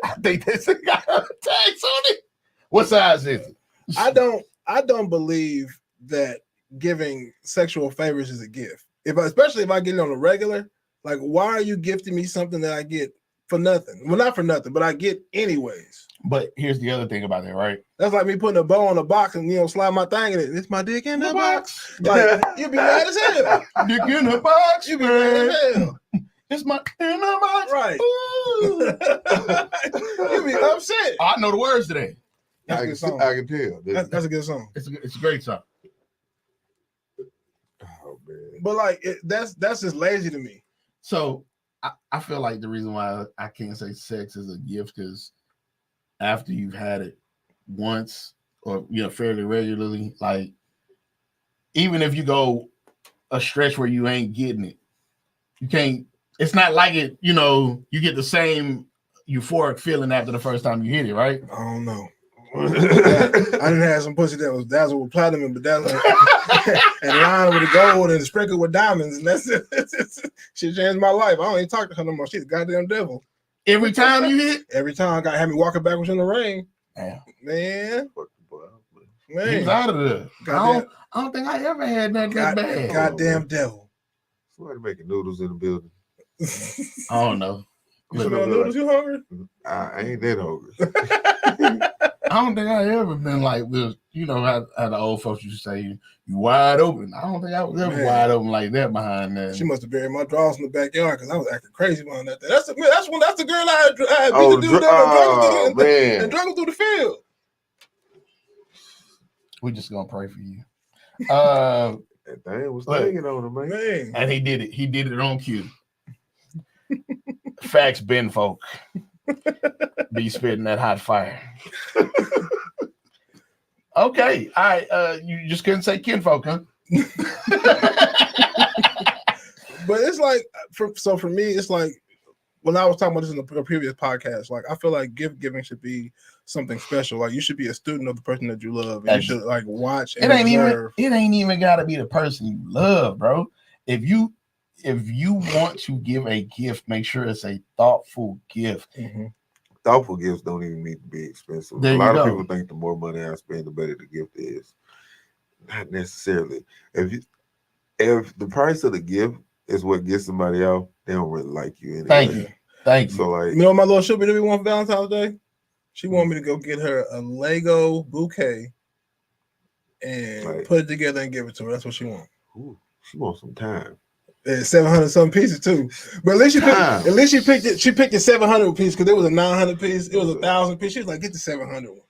I think this got a tax on it. What size is it? I don't believe that giving sexual favors is a gift. Especially if I get it on a regular, like why are you gifting me something that I get for nothing? Well, not for nothing, but I get anyways. But here's the other thing about that, right? That's like me putting a bow on a box and slide my thing in it. It's my dick in the box. Like you'd be mad as hell. Dick in the box. You'd be mad as hell. It's my in the box. Right. You'd be upset. I know the words to that. That's a good song. I can tell. That's a good song. It's a great song. Oh man. But like that's just lazy to me. So I feel like the reason why I can't say sex is a gift is after you've had it once or fairly regularly, like even if you go a stretch where you ain't getting it, you can't. It's not like it. You get the same euphoric feeling after the first time you hit it, right? I don't know. I didn't have some pussy that was dazzled with platinum and bedazzled and lined with the gold and sprinkled with diamonds, and that's it. She changed my life. I don't even talk to her no more. She's a goddamn devil. Every time you hit, every time had me walking backwards in the rain. Damn. Man, He was out of there. I don't think I ever had that bad. Goddamn devil. Somebody making noodles in the building. I don't know. You smell noodles? You hungry? I ain't that hungry. I don't think I ever been like this. You know how the old folks used to say you wide open. I don't think I was ever Man. wide open like that behind that. She must have buried my drawers in the backyard because I was acting crazy behind that. That's the girl I had beat Oh, the dude down and man. drug him through the field. We just gonna pray for you. That thing was Look. taking on him, man. Man, And he did it. He did it on cue. Facts, Ben folk. Be spitting that hot fire. Okay. All right. You just couldn't say kinfolk, huh? but it's like for me, it's like when I was talking about this in a previous podcast, like I feel like gift giving should be something special. Like you should be a student of the person that you love, and you should like watch and observe. It ain't even gotta be the person you love, bro. If you want to give a gift, make sure it's a thoughtful gift. Mm-hmm. Thoughtful gifts don't even need to be expensive. There A lot you of go. people think the more money I spend, the better the gift is. Not necessarily. If the price of the gift is what gets somebody out, they don't really like you anyway. Thank you. So like, You know, my little sugar that we want for Valentine's Day. She wanted me to go get her a Lego bouquet and Right. put it together and give it to her. That's what she wants. ooh, she wants some time. And 700 some pieces too. But at least she picked it. She picked the 700 piece because it was a 900 piece. It was 1,000 piece. She was like, get the 700 one.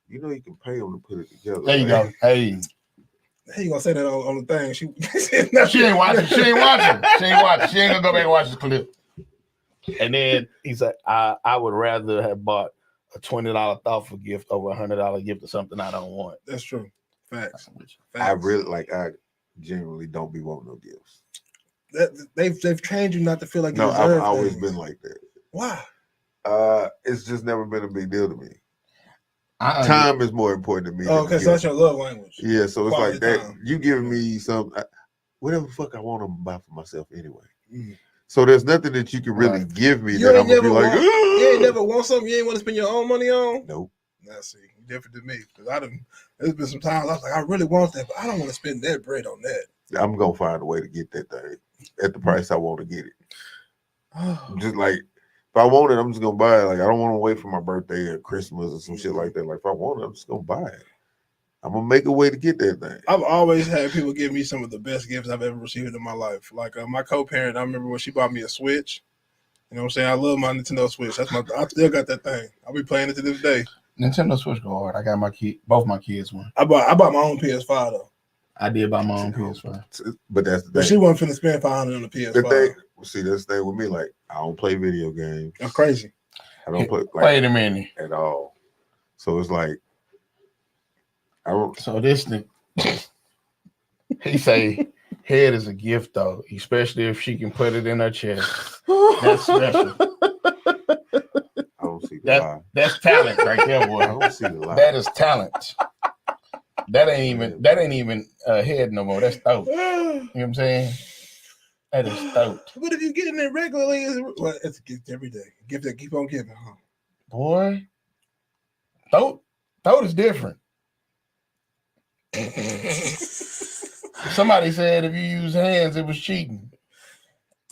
You know, you can pay them to put it together. There you man. go. Hey, How you gonna say that on the thing? She she ain't watching. She ain't watching. She ain't watching. She ain't gonna go back and watch the clip. And then he said, I would rather have bought a $20 thoughtful gift over a $100 gift or something I don't want. That's true. Facts. I genuinely don't be wanting no gifts. They've trained you not to feel like you No, I've deserve always things. been like that. Why? It's just never been a big deal to me. I Time is more important to me. Oh, than okay, the so that's gift. your love language. Yeah, so it's Quality like that. time. You giving me some, whatever the fuck I want to buy for myself anyway. Mm. So there's nothing that you can really Right. give me You that ain't I'm gonna be never like, want- You ain't "Ugh." never want something you ain't want to spend your own money on. Nope. Now see, you different than me. Because there's been some times I was like, I really want that, but I don't want to spend that bread on that. I'm gonna find a way to get that thing at the price I want to get it. Just like if I want it, I'm just gonna buy it. Like I don't want to wait for my birthday or Christmas or some shit like that. Like if I want it, I'm just gonna buy it. I'm gonna make a way to get that thing. I've always had people give me some of the best gifts I've ever received in my life. Like my co-parent, I remember when she bought me a Switch. You know what I'm saying? I love my Nintendo Switch. I still got that thing. I'll be playing it to this day. Nintendo Switch go hard. I got both my kids one. I bought my own PS5 though. I did buy my own PS5. But that's the But thing. she wasn't finna spend $500 on the PS5. The thing, see, that's the thing with me. Like I don't play video games. That's crazy. I don't play like Wait a minute. at all. So it's like I don't. So this thing, he say head is a gift though, especially if she can put it in her chest. That's special. I don't see the lie. That's talent right there, I boy. don't see the lie. That is talent. That ain't even head no more. That's throat. You know what I'm saying? That is throat. But if you getting it regularly, it's a gift every day. Gift that keep on giving, huh? Boy. Throat is different. Somebody said if you use hands, it was cheating.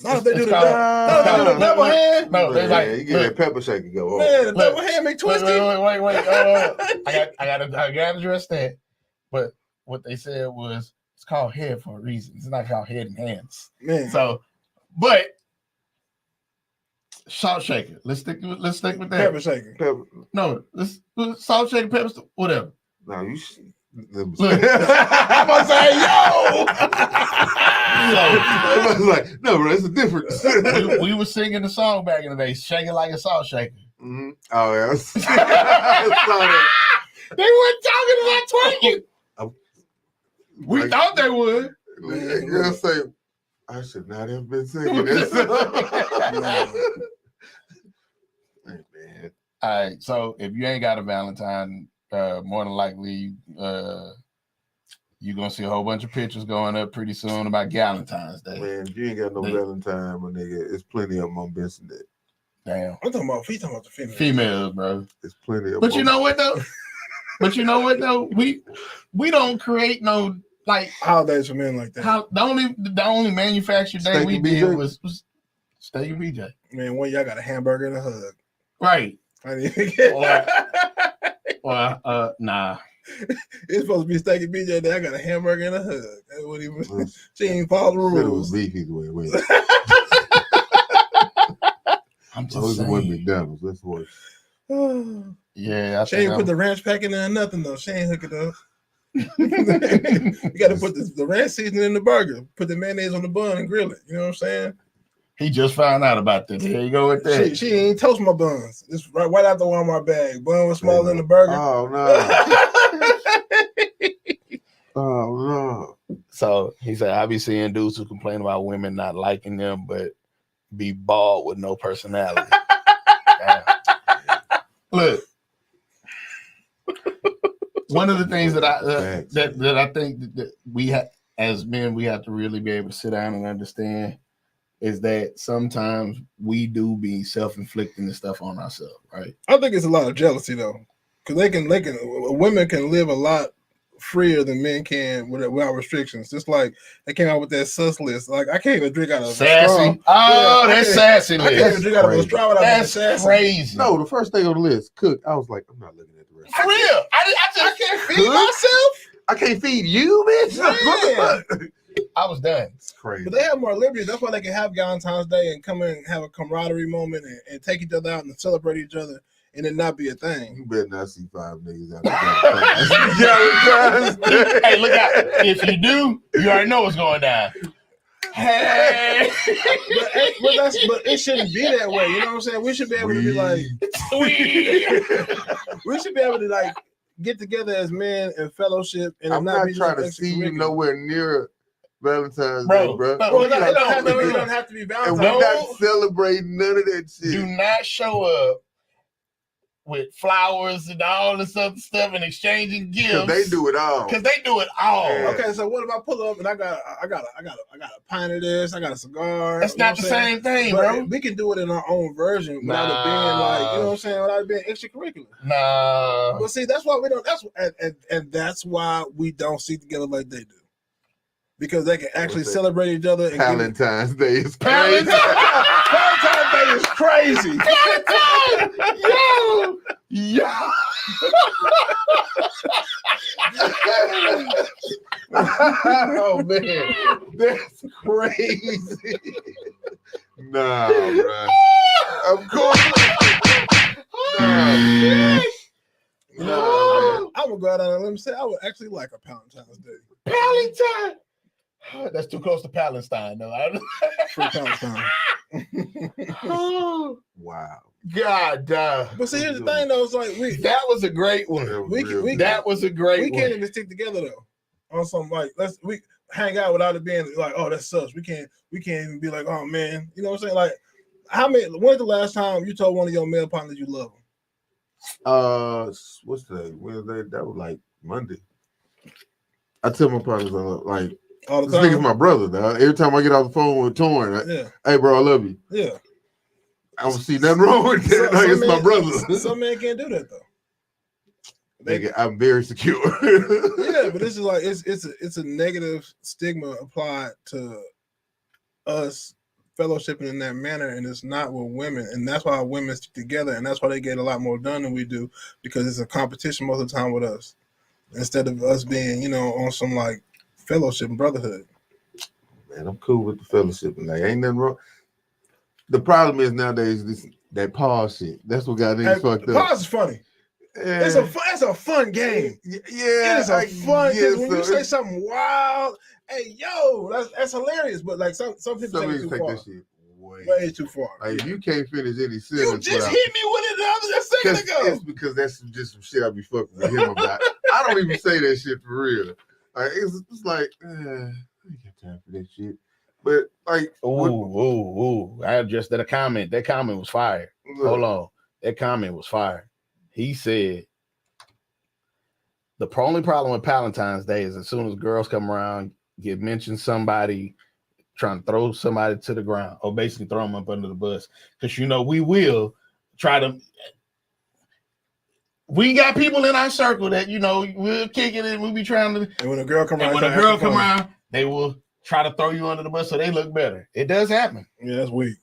Not if they do It's the called- double hand. No, they like you get that pepper shake and go. Man, the Look. double hand make wait. twisty. I gotta address that. But what they said was it's called head for a reason. It's not called head and hands. Man, So, but salt shaker. Let's stick with that. pepper shaker. Pepper. No, let's salt shaker, pepper, whatever. No, you. Look, I'm gonna say yo. I was like, no, bro, it's a difference. So we were singing the song back in the day, "Shake It Like a Salt Shaker." Mm-hmm. Oh yeah, I saw that. They weren't talking about twerking. We Like, thought they would. that girl say, I should not have been singing this. Hey, man. All right, so if you ain't got a Valentine, more than likely you're gonna see a whole bunch of pictures going up pretty soon about Valentine's Day. Man, if you ain't got no Valentine, my nigga, it's plenty of them on Benson.net. Damn, I'm talking about the female. females, bro. It's plenty of But them. you know what though? We don't create no like Holidays for men like that. how the only manufactured day Steak we and did BJ? was Steak and BJ. Man, one y'all got a hamburger and a hug. Right. I didn't even get Or- Nah. It's supposed to be steak and BJ Day. I got a hamburger and a hug. That's what he was. She ain't follow the Said it was rules. beef either way. Wait. I'm Oh, just it was saying. McDonald's. That's worse. Yeah, I She think ain't put the ranch pack in there or nothing though. She ain't hook it up. You got to put the ranch seasoning in the burger. Put the mayonnaise on the bun and grill it. You know what I'm saying? he just found out about this. Here you go with that. She ain't toast my buns. It's right out the Walmart bag. Bun was smaller than the burger. Oh no. Oh no. So he said, I be seeing dudes who complain about women not liking them, but be bald with no personality. Damn. Look, one of the things that I think that we have as men, we have to really be able to sit down and understand is that sometimes we do be self-inflicting this stuff on ourselves, right? I think it's a lot of jealousy though, because women can live a lot freer than men can without restrictions. Just like they came out with that sus list. Like I can't even drink out of a straw. Sassy. Oh, Yeah, that's sassy I can't even list. drink out of a straw without being That's sassy. crazy. No, the first thing on the list, cook. I was like, I'm not looking at the rest. For real. I I can't feed Good. myself. I can't feed you, bitch. Man. What the fuck? I was done. It's crazy. But they have more liberty. That's why they can have Valentine's Day and come in and have a camaraderie moment and take each other out and celebrate each other and it not be a thing. You better not see 5 niggas out there. Hey, look out. If you do, you already know what's going down. Hey. But it shouldn't be that way. You know what I'm saying? We should be able to be like, we should be able to like get together as men and fellowship and I'm not not be trying to just see you extracurricular. nowhere near Valentine's Bro, Day, bro. but- Well, We it don't- don't have to be And Valentine's. we're not celebrating none of that shit. Do not show up with flowers and all this other stuff and exchanging gifts. Because they do it all. Because they do it all. Yeah. Okay, so what if I pull up and I got a pint of this, I got a cigar. That's you know not the what I'm saying? same thing, But bro. we can do it in our own version without it being like, you know what I'm saying, without it being extracurricular. Nah. But see, that's why we don't. And that's why we don't see together like they do, because they can actually What's that? celebrate each other. And Valentine's Day is crazy. Valentine's Day is crazy. Yo. Oh man, that's crazy. Nah, bro. Of course. Nah, You know, I would go out on a limb and say I would actually like a Valentine's Day. Palestine. That's too close to Palestine, though. Free Palestine. Oh, wow. God, But see, here's the thing, though. It's like that was a great one. That was a great we one. can't even stick together though. On something like we hang out without it being like, oh, that sucks. We can't even be like, oh man, you know what I'm saying? Like, when's the last time you told one of your male partners you love them? What's today? Wednesday? That was like Monday. I tell my partners like All this the time. nigga's my brother. Dog. Every time I get off the phone with Torn, Yeah, hey bro, I love you. yeah. I don't see nothing wrong with that. Like, it's my brother. Some men can't do that though. Nigga, I'm very secure. Yeah, but this is like it's a negative stigma applied to us fellowshipping in that manner, and it's not with women, and that's why women stick together, and that's why they get a lot more done than we do, because it's a competition most of the time with us instead of us being, you know, on some like fellowship and brotherhood. Man, I'm cool with the fellowship, and like ain't nothing wrong. The problem is nowadays that pause shit. That's what got niggas fucked up. Pause is funny. Yeah. It's a fun game. Yeah, It is a fun guess game. When you say something wild, hey yo, that's hilarious. But like some people take it too far. that shit Way too far. Like you can't finish any You sentence. just hit me with it a second ago. It's because that's just some shit I be fucking with him about. I don't even say that shit for real. Like it's like I ain't got time for that shit. But like, Ooh. I just did a comment. That comment was fire. Hold on. That comment was fire. He said, the only problem with Valentine's Day is as soon as girls come around, get mentioned somebody trying to throw somebody to the ground or basically throw them up under the bus. Because, you know, we will try to. We got people in our circle that, you know, we'll kick it and we'll be trying to. And when a girl come around, they will try to throw you under the bus so they look better. It does happen. Yeah, that's weak.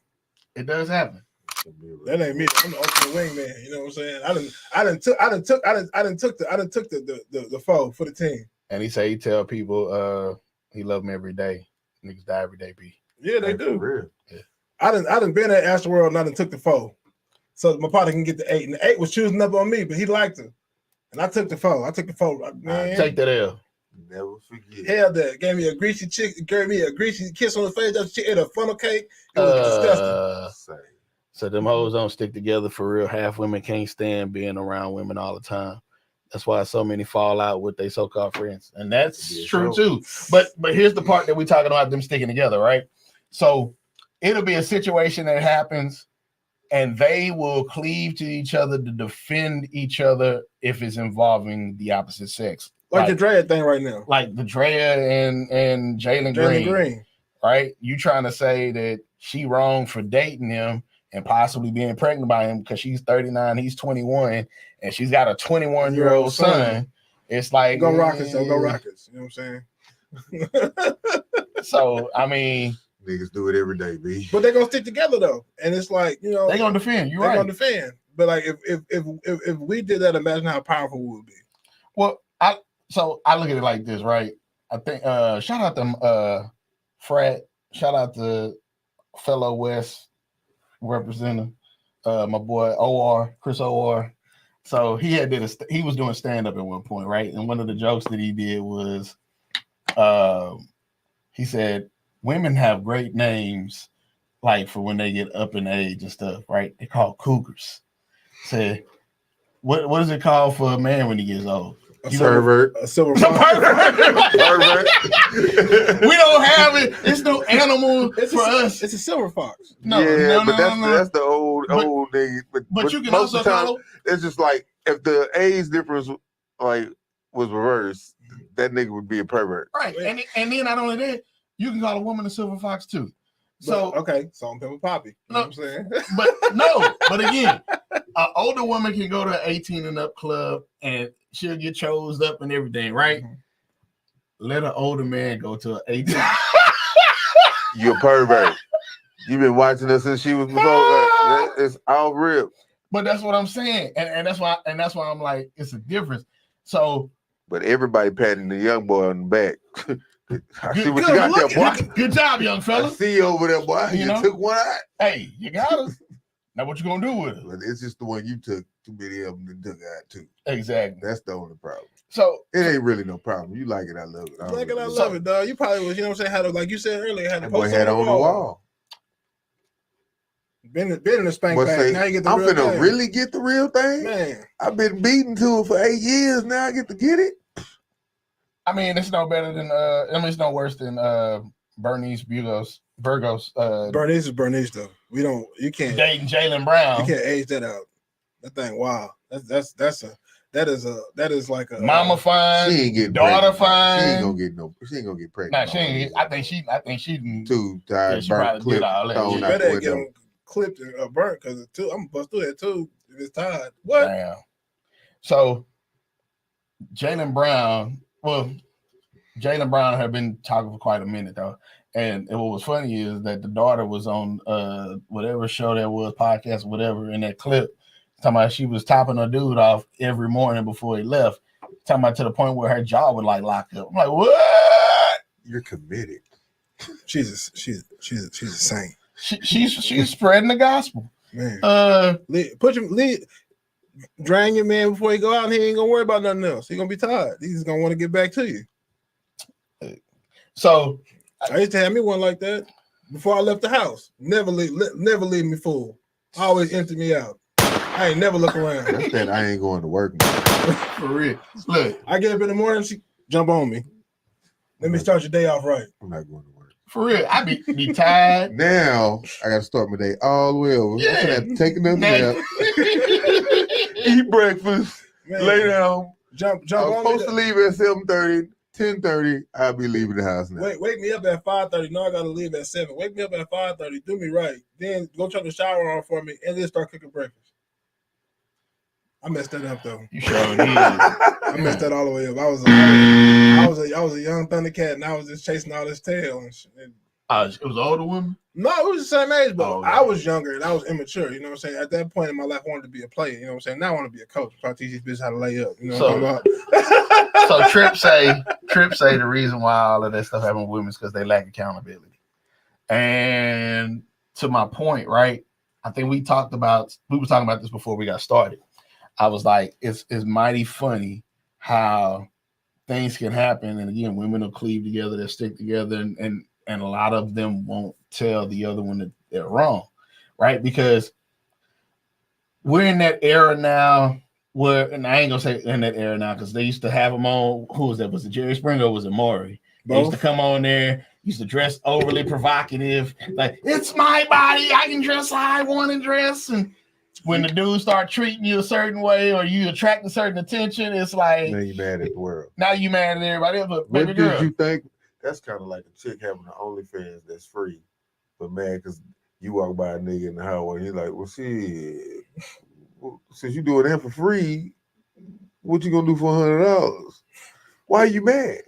It does happen. That ain't me. I'm the ultimate wingman. You know what I'm saying? I done took the foe for the team. And he tell people he love them every day. Niggas die every day, B. Yeah, they Hey, do. for real. I done been at Astroworld and I done took the foe. So my partner can get the 8. And the 8 was choosing up on me, but he liked her. And I took the foe. Man. Take that L. Never forget. Hell that. Gave me a greasy kiss on the face. That shit ate a funnel cake. It was disgusting. Same. So them hoes don't stick together for real. Half women can't stand being around women all the time. That's why so many fall out with their so-called friends. And that's Yeah, true so- too. But here's the part that we're talking about them sticking together, right? So it'll be a situation that happens and they will cleave to each other to defend each other if it's involving the opposite sex. Like the Drea thing right now. Like the Drea and Jalen Green, right? You trying to say that she wrong for dating him and possibly being pregnant by him because she's 39, he's 21, and she's got a 21-year-old son. It's like Go Rockets, though. Go Rockets. You know what I'm saying? So I mean, Niggas do it every day, B. but they're gonna stick together though. And it's like, you know, they're gonna defend. You're they're right. gonna defend. But like if we did that, imagine how powerful we would be. Well, I look at it like this, right? I think shout out to Frat, shout out to fellow West representative, my boy OR, Chris OR. So he was doing stand-up at one point, right? And one of the jokes that he did was he said women have great names like for when they get up in age and stuff, right? They call cougars. Said what is it called for a man when he gets old? Pervert. A silver It's a pervert. Pervert. We don't have it. It's no animal for us. It's a silver fox. No, yeah, no, but no. that's the old thing. But you can most also of the time, call them. it's just like if the age difference like was reversed, that nigga would be a pervert. Right. And then not only that, you can call a woman a silver fox too. So okay, Salt and Pepper Poppy. You know what I'm saying? but again, an older woman can go to an 18 and up club and she'll get chose up and everything, right? Mhm. Let an older man go to an 18. You're a pervert. You've been watching her since she was old. It's all real. But that's what I'm saying. And that's why I'm like, it's a difference. So But everybody patting the young boy on the back. I see what good you got there, boy. Good job, young I fella. see you over there, boy. You You know? took one out. Hey, you got us. Now what you gonna do with it? But it's just the one you took. Too many of them that took out too. Exactly. That's the only problem. So It ain't really no problem. You like it, I love it. I like it, I love it, dog. You probably was, you know what I'm saying? Had a, like you said earlier, had a That boy post had on the wall. Been in the spank But bag. say, Now you get the I'm real finna thing. really get the real thing. Man. I've been beating to it for 8 years. Now I get to get it. I mean, it's no better than it's no worse than Bernice Burgos. Bernice is Bernice though. You can't Dating Jalen Brown. you can't age that out. That thing, wow. That is like a Mama fine, She ain't getting daughter pregnant. fine. She ain't gonna get pregnant. Nah, she ain't. I think she didn't. too Yeah, tired. she burnt, probably clipped, did all that. thrown Yeah. out the better get window. them clipped or burnt because I'm gonna bust through that too if it's tied. What? Damn. So Jalen Brown had been talking for quite a minute though. And what was funny is that the daughter was on whatever show that was, podcast, whatever, in that clip, talking about she was topping her dude off every morning before he left. Talking about to the point where her jaw would like lock up. I'm like, what? You're committed. She's a saint. She's spreading the gospel. Man. Lead, Drain your man before he go out and he ain't gonna worry about nothing else. He gonna be tired. He's gonna want to get back to you. So I used to have me one like that before I left the house. Never leave me full. Always empty me out. I ain't never look around. That's that I ain't going to work. Man. for real, look, I get up in the morning, she jump on me. Let me start your day off right. I'm not going to work. for real, I be tired. Now I got to start my day all the way over. Yeah. I'm gonna have to take another Now- nap, eat breakfast, Man, lay down. jump I'm on supposed to me. leave at 7:30, 10:30. I'll be leaving the house now. Wake me up at 5:30. No, I gotta leave at 7. Wake me up at 5:30. Do me right. Then go turn the shower on for me and then start cooking breakfast. I messed that up though. You sure did. I messed that all the way up. I was a young Thundercat and I was just chasing all this tail and shit. It was an older woman. No, it was the same age, but Oh, I was younger and I was immature. You know what I'm saying? At that point in my life, I wanted to be a player. You know what I'm saying? Now I want to be a coach. So I teach these bitches how to lay up. You know what I'm talking about? So Trip say the reason why all of that stuff happened with women is because they lack accountability. And to my point, right? I think we were talking about this before we got started. I was like, it's mighty funny how things can happen, and again, women will cleave together, they'll stick together, and a lot of them won't tell the other one that they're wrong, right? Because we're in that era now where, and I ain't gonna say in that era now because they used to have them on. Who was that? Was it Jerry Springer or was it Maury? They used to come on there, used to dress overly provocative, like it's my body, I can dress how I want to dress. And when the dudes start treating you a certain way or you attract a certain attention, it's like Now you mad at the world. now you mad at everybody else. But What baby did girl, you think? That's kind of like a chick having an OnlyFans that's free, but mad because you walk by a nigga in the highway, you're like, well, shit, since you doing that for free, what you gonna do for $100? Why are you mad?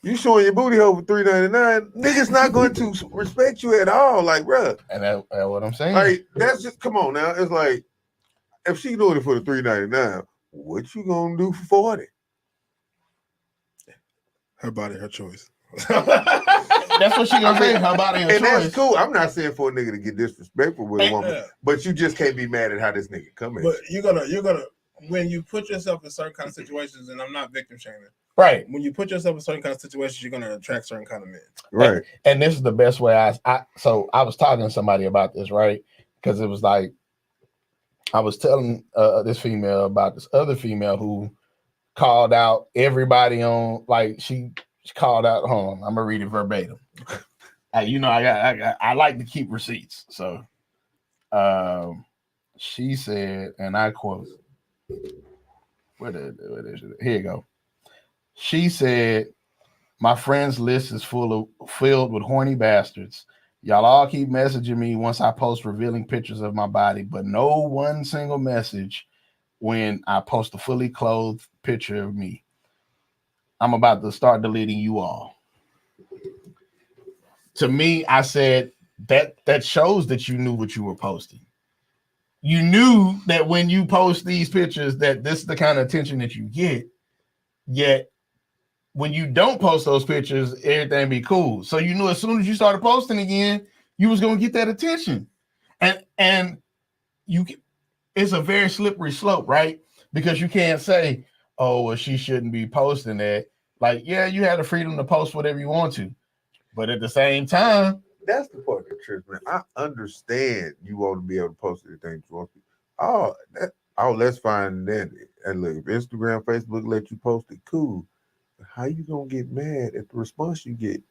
You showing your booty hole for $3.99, niggas not going to respect you at all. Like, bruh, and that's what I'm saying. like that's just come on now. It's like if she doing it for the $3.99, what you gonna do for 40? Her body, her choice. That's what she gonna say. Her body, her And choice. that's cool. I'm not saying for a nigga to get disrespectful with a woman, Yeah. but you just can't be mad at how this nigga come in. But you're gonna when you put yourself in certain kind of situations, and I'm not victim shaming. Right. When you put yourself in certain kind of situations, you're gonna attract certain kind of men. Right. And this is the best way so I was talking to somebody about this, right? Because it was like I was telling this female about this other female who called out everybody on, like she called out. Hold on, I'm gonna read it verbatim. You know, I like to keep receipts. So she said, and I quote, what is it? Here you go. She said, my friends list is filled with horny bastards. Y'all all keep messaging me once I post revealing pictures of my body, but no one single message when I post a fully clothed picture of me. I'm about to start deleting you all. To me, I said that shows that you knew what you were posting. You knew that when you post these pictures that this is the kind of attention that you get, yet when you don't post those pictures, everything be cool. So you knew as soon as you started posting again, you was gonna get that attention. And it's a very slippery slope, right? Because you can't say, oh, well, she shouldn't be posting that. Like, yeah, you have the freedom to post whatever you want to. But at the same time, That's the part that trips me. I understand you want to be able to post anything you want to. Let's find that. And look, if Instagram, Facebook let you post it, cool. But how you gonna get mad at the response you get?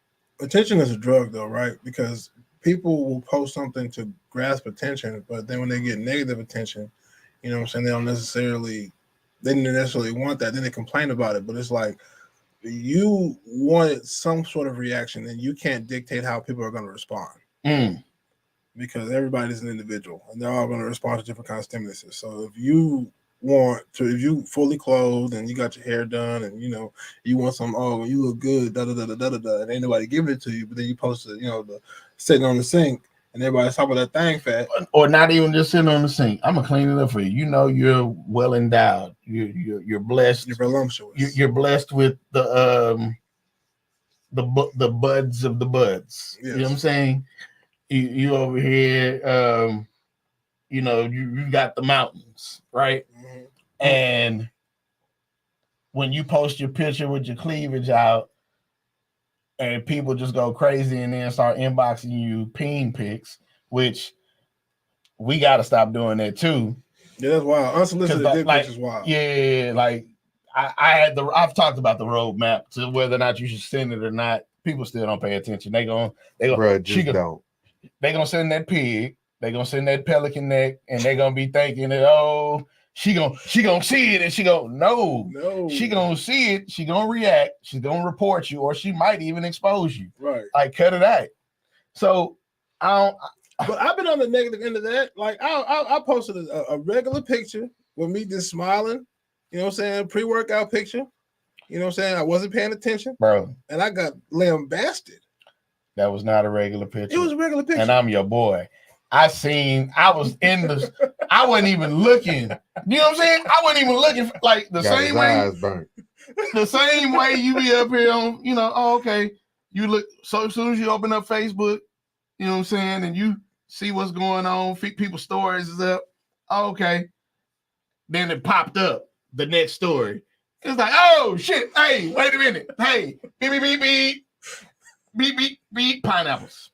Attention is a drug, though, right? Because people will post something to grasp attention, but then when they get negative attention, you know what I'm saying, they don't necessarily want that. Then they complain about it. But it's like you wanted some sort of reaction, and you can't dictate how people are going to respond. Because everybody's an individual, and they're all going to respond to different kinds of stimuluses. So if you fully clothed and you got your hair done and you want some, oh, you look good, and ain't nobody giving it to you, but then you post it, the sitting on the sink and everybody's talking about that thing fat, or not even just sitting on the sink. I'm gonna clean it up for you. You know, you're well endowed. You're blessed. you're voluptuous. You're blessed with the buds of the buds. Yes. You know what I'm saying? You over here, you got the mountains, right? Mm-hmm. And when you post your picture with your cleavage out and people just go crazy and then start inboxing you peen pics, which we got to stop doing that too. Yeah, that's wild. Unsolicited dick pics is wild. Yeah, like I've talked about the roadmap to whether or not you should send it or not. People still don't pay attention. They gonna Don't. They gonna send that pig. They gonna send that pelican neck, and they gonna be thinking that, oh, she gonna see it, and she no, she gonna see it. She gonna react. She's gonna report you, or she might even expose you. Right. Like cut it out. So But I've been on the negative end of that. Like I posted a regular picture with me just smiling. You know what I'm saying? Pre-workout picture. You know what I'm saying? I wasn't paying attention, bro. and I got lambasted. That was not a regular picture. It was a regular picture. And I'm your boy. I was in the, I wasn't even looking. You know what I'm saying? I wasn't even looking like the Got same his way. eyes burnt. The same way you be up here on, oh, okay. You look, so as soon as you open up Facebook, you know what I'm saying, and you see what's going on, people's stories is up. Oh, okay. Then it popped up, the next story. It's like, oh shit, hey, wait a minute. Hey, beep, beep, beep, beep. Beep, beep, beep, pineapples.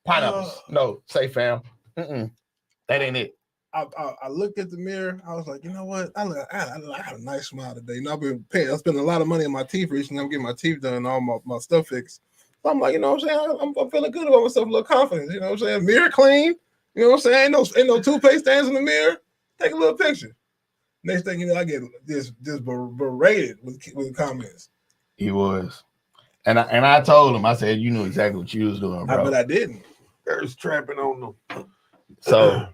No, say fam. That ain't it. I looked at the mirror. I was like, you know what? I had a nice smile today. You know, I've been paying. I spent a lot of money on my teeth recently. I'm getting my teeth done and all my stuff fixed. So I'm like, you know what I'm saying? I'm feeling good about myself, a little confidence. You know what I'm saying? Mirror clean. You know what I'm saying? Ain't no toothpaste stands in the mirror. Take a little picture. Next thing you know, I get just berated with comments. He was. And I told him, I said, you knew exactly what you was doing, bro. But I didn't. There's trapping on them. So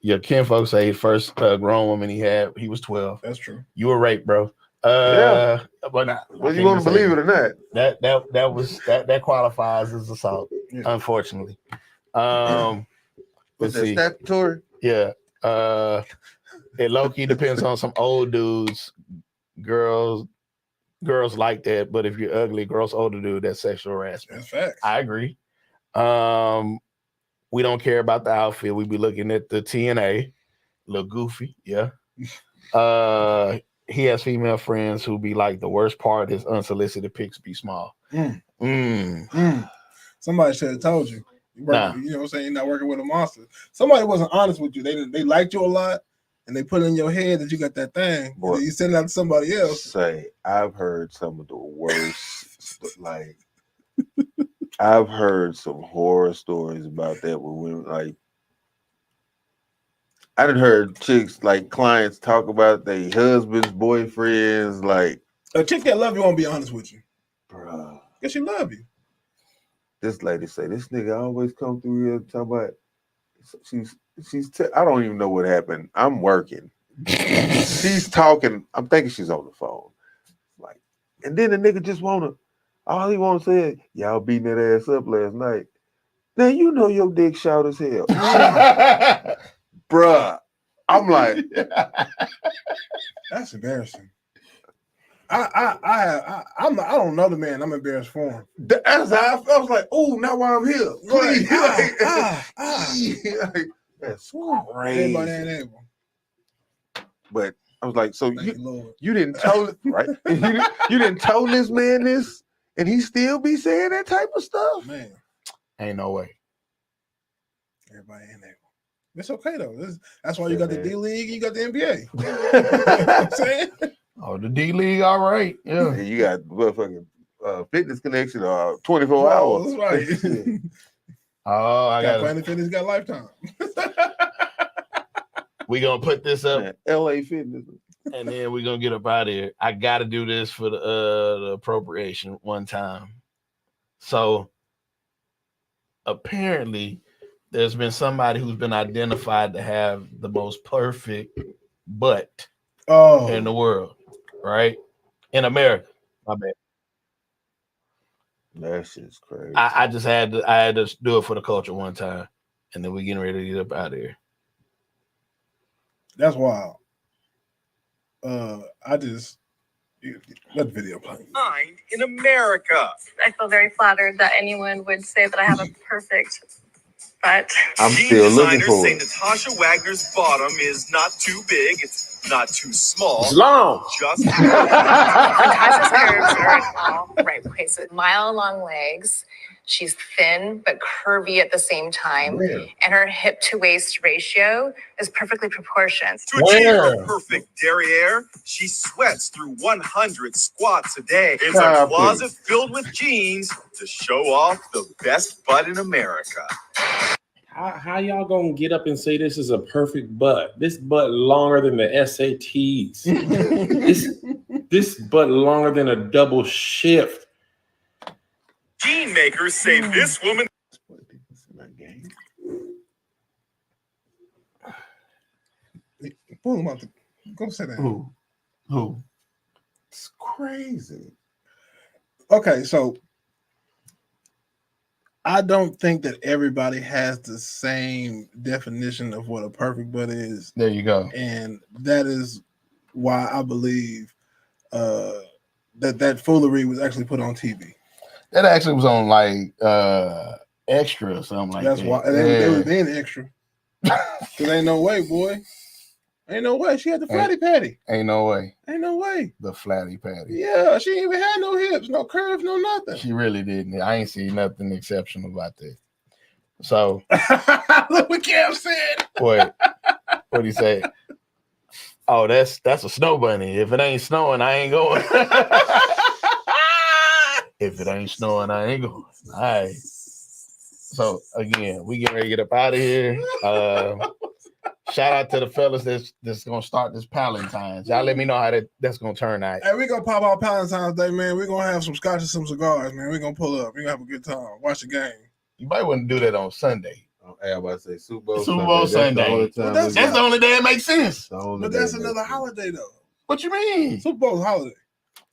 your kinfolk say his first grown woman he was 12. That's true. You were raped, bro. Yeah. But Whether you want to believe it or not. That qualifies as assault, unfortunately. Was that statutory? Yeah. It low-key depends on some old dudes. Girls like that, but if you're ugly, girls older dude, that's sexual harassment. That's facts. I agree. We don't care about the outfit. We be looking at the TNA, look goofy, yeah. He has female friends who be like, the worst part is unsolicited pics be small. Somebody should have told you. You know what I'm saying? You're not working with a monster. Somebody wasn't honest with you. They liked you a lot, and they put it in your head that you got that thing. Boy, you send it out to somebody else. Say, I've heard some of the worst, like, I've heard some horror stories about that with women. Like, I done heard chicks, like clients, talk about their husbands, boyfriends. Like, a chick that love you won't be honest with you, bro. Because she love you. This lady say, this nigga always come through here talking about. I don't even know what happened. I'm working. She's talking. I'm thinking she's on the phone. Like, and then the nigga just all he wanna say is, y'all beating that ass up last night. Now you know your dick shout as hell. Bruh. I'm like, that's embarrassing. I don't know the man. I'm embarrassed for him. That's how I was like, oh, now while I'm here, please. Like, that's crazy. Everybody ain't able. But I was like, so you didn't tell it, right? You didn't tell this man this, and he still be saying that type of stuff? Man, ain't no way. Everybody ain't able. It's okay though. That's why you got the D League, you got the NBA. You know what I'm saying? Oh, the D League, all right. Yeah. And you got motherfucking Fitness Connection 24 hours. That's right. Oh, I got Planet Fitness got Lifetime. We gonna put this up. Man, LA Fitness. And then we're gonna get up out of here. I gotta do this for the appropriation one time. So apparently there's been somebody who's been identified to have the most perfect butt in the world, right? In America. My bad. That shit's crazy. I just had to do it for the culture one time, and then we're getting ready to get up out of here. That's wild. Let the video play. In America. I feel very flattered that anyone would say that I have a perfect butt. I'm still looking for it. Natasha Wagner's bottom is not too big. It's not too small. It's long. Just Natasha's curves are in all right places. Mile-long legs. She's thin but curvy at the same time. And her hip to waist ratio is perfectly proportioned. to achieve her perfect derriere, she sweats through 100 squats a day. It's a closet filled with jeans to show off the best butt in America. How y'all gonna get up and say this is a perfect butt? This butt longer than the SATs. this butt longer than a double shift. Jean makers say this woman. Pull him out. Go sit down. Who? It's crazy. Okay, so I don't think that everybody has the same definition of what a perfect butt is. There you go. And that is why I believe that foolery was actually put on TV. That actually was on like Extra or something like That's that. why they was being extra. Cause ain't no way, boy. Ain't no way. She had the flatty patty. Ain't no way. Ain't no way. The flatty patty. Yeah, she ain't even had no hips, no curves, no nothing. She really didn't. I ain't seen nothing exceptional about that. So look what Cam said. what do you say? Oh, that's a snow bunny. If it ain't snowing, I ain't going. If it ain't snowing, I ain't going. All right. So again, we getting ready to get up out of here. Shout out to the fellas that's gonna start this Palentine's. Y'all let me know how that's gonna turn out. Hey, we gonna pop out Palentine's Day, man. We're gonna have some scotch and some cigars, man. We're gonna pull up. We're gonna have a good time. Watch the game. You might want to do that on Sunday. Hey, I'm about to say Super Bowl Sunday. That's the only day it makes sense. But that's another holiday, though. What you mean? Super Bowl's a holiday.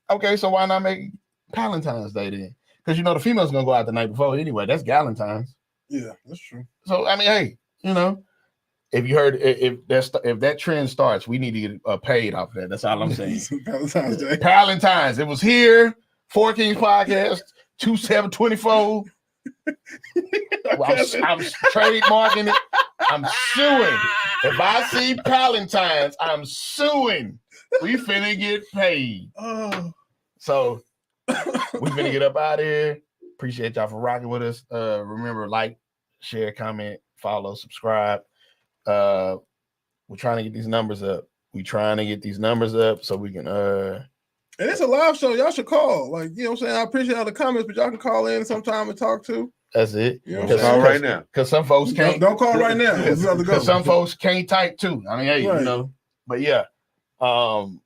Okay, so why not make Palentine's Day then? Because you know the female's gonna go out the night before anyway. That's Galentine's. Yeah, that's true. So I mean, hey, you know, if you heard if that trend starts, we need to get paid off of that. That's all I'm saying. Palentine's Day. Palentine's. It was here. Four Kings Podcast 2724. I'm trademarking it. I'm suing. If I see Palentine's, I'm suing. We finna get paid. So we finna get up out of here. Appreciate y'all for rocking with us. Remember, like, share, comment, follow, subscribe. We're trying to get these numbers up. So we can and it's a live show. Y'all should call. Like, you know what I'm saying? I appreciate all the comments, but y'all can call in sometime and talk to. That's it. You know what I'm Call saying? right now. Because some folks can't. Don't call right now. Because some folks can't type too. I mean, hey, Right. you know. But yeah. And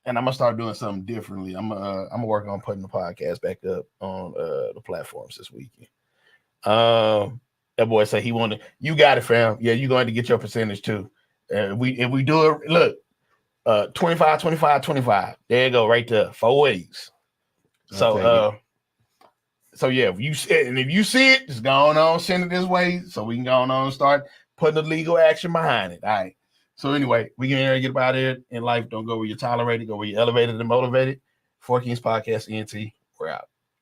I'm gonna start doing something differently. I'm gonna work on putting the podcast back up on the platforms this weekend. That boy said he wanted. You got it, fam. Yeah, you're going to get your percentage too. If we do it, look, 25, 25, 25. There you go, right there. 4 ways. So yeah, if you see it, just go on, send it this way so we can go on and start putting the legal action behind it. All right. So anyway, we can get about it in life. Don't go where you're tolerated, go where you're elevated and motivated. Four Kings Podcast, ENT. We're out.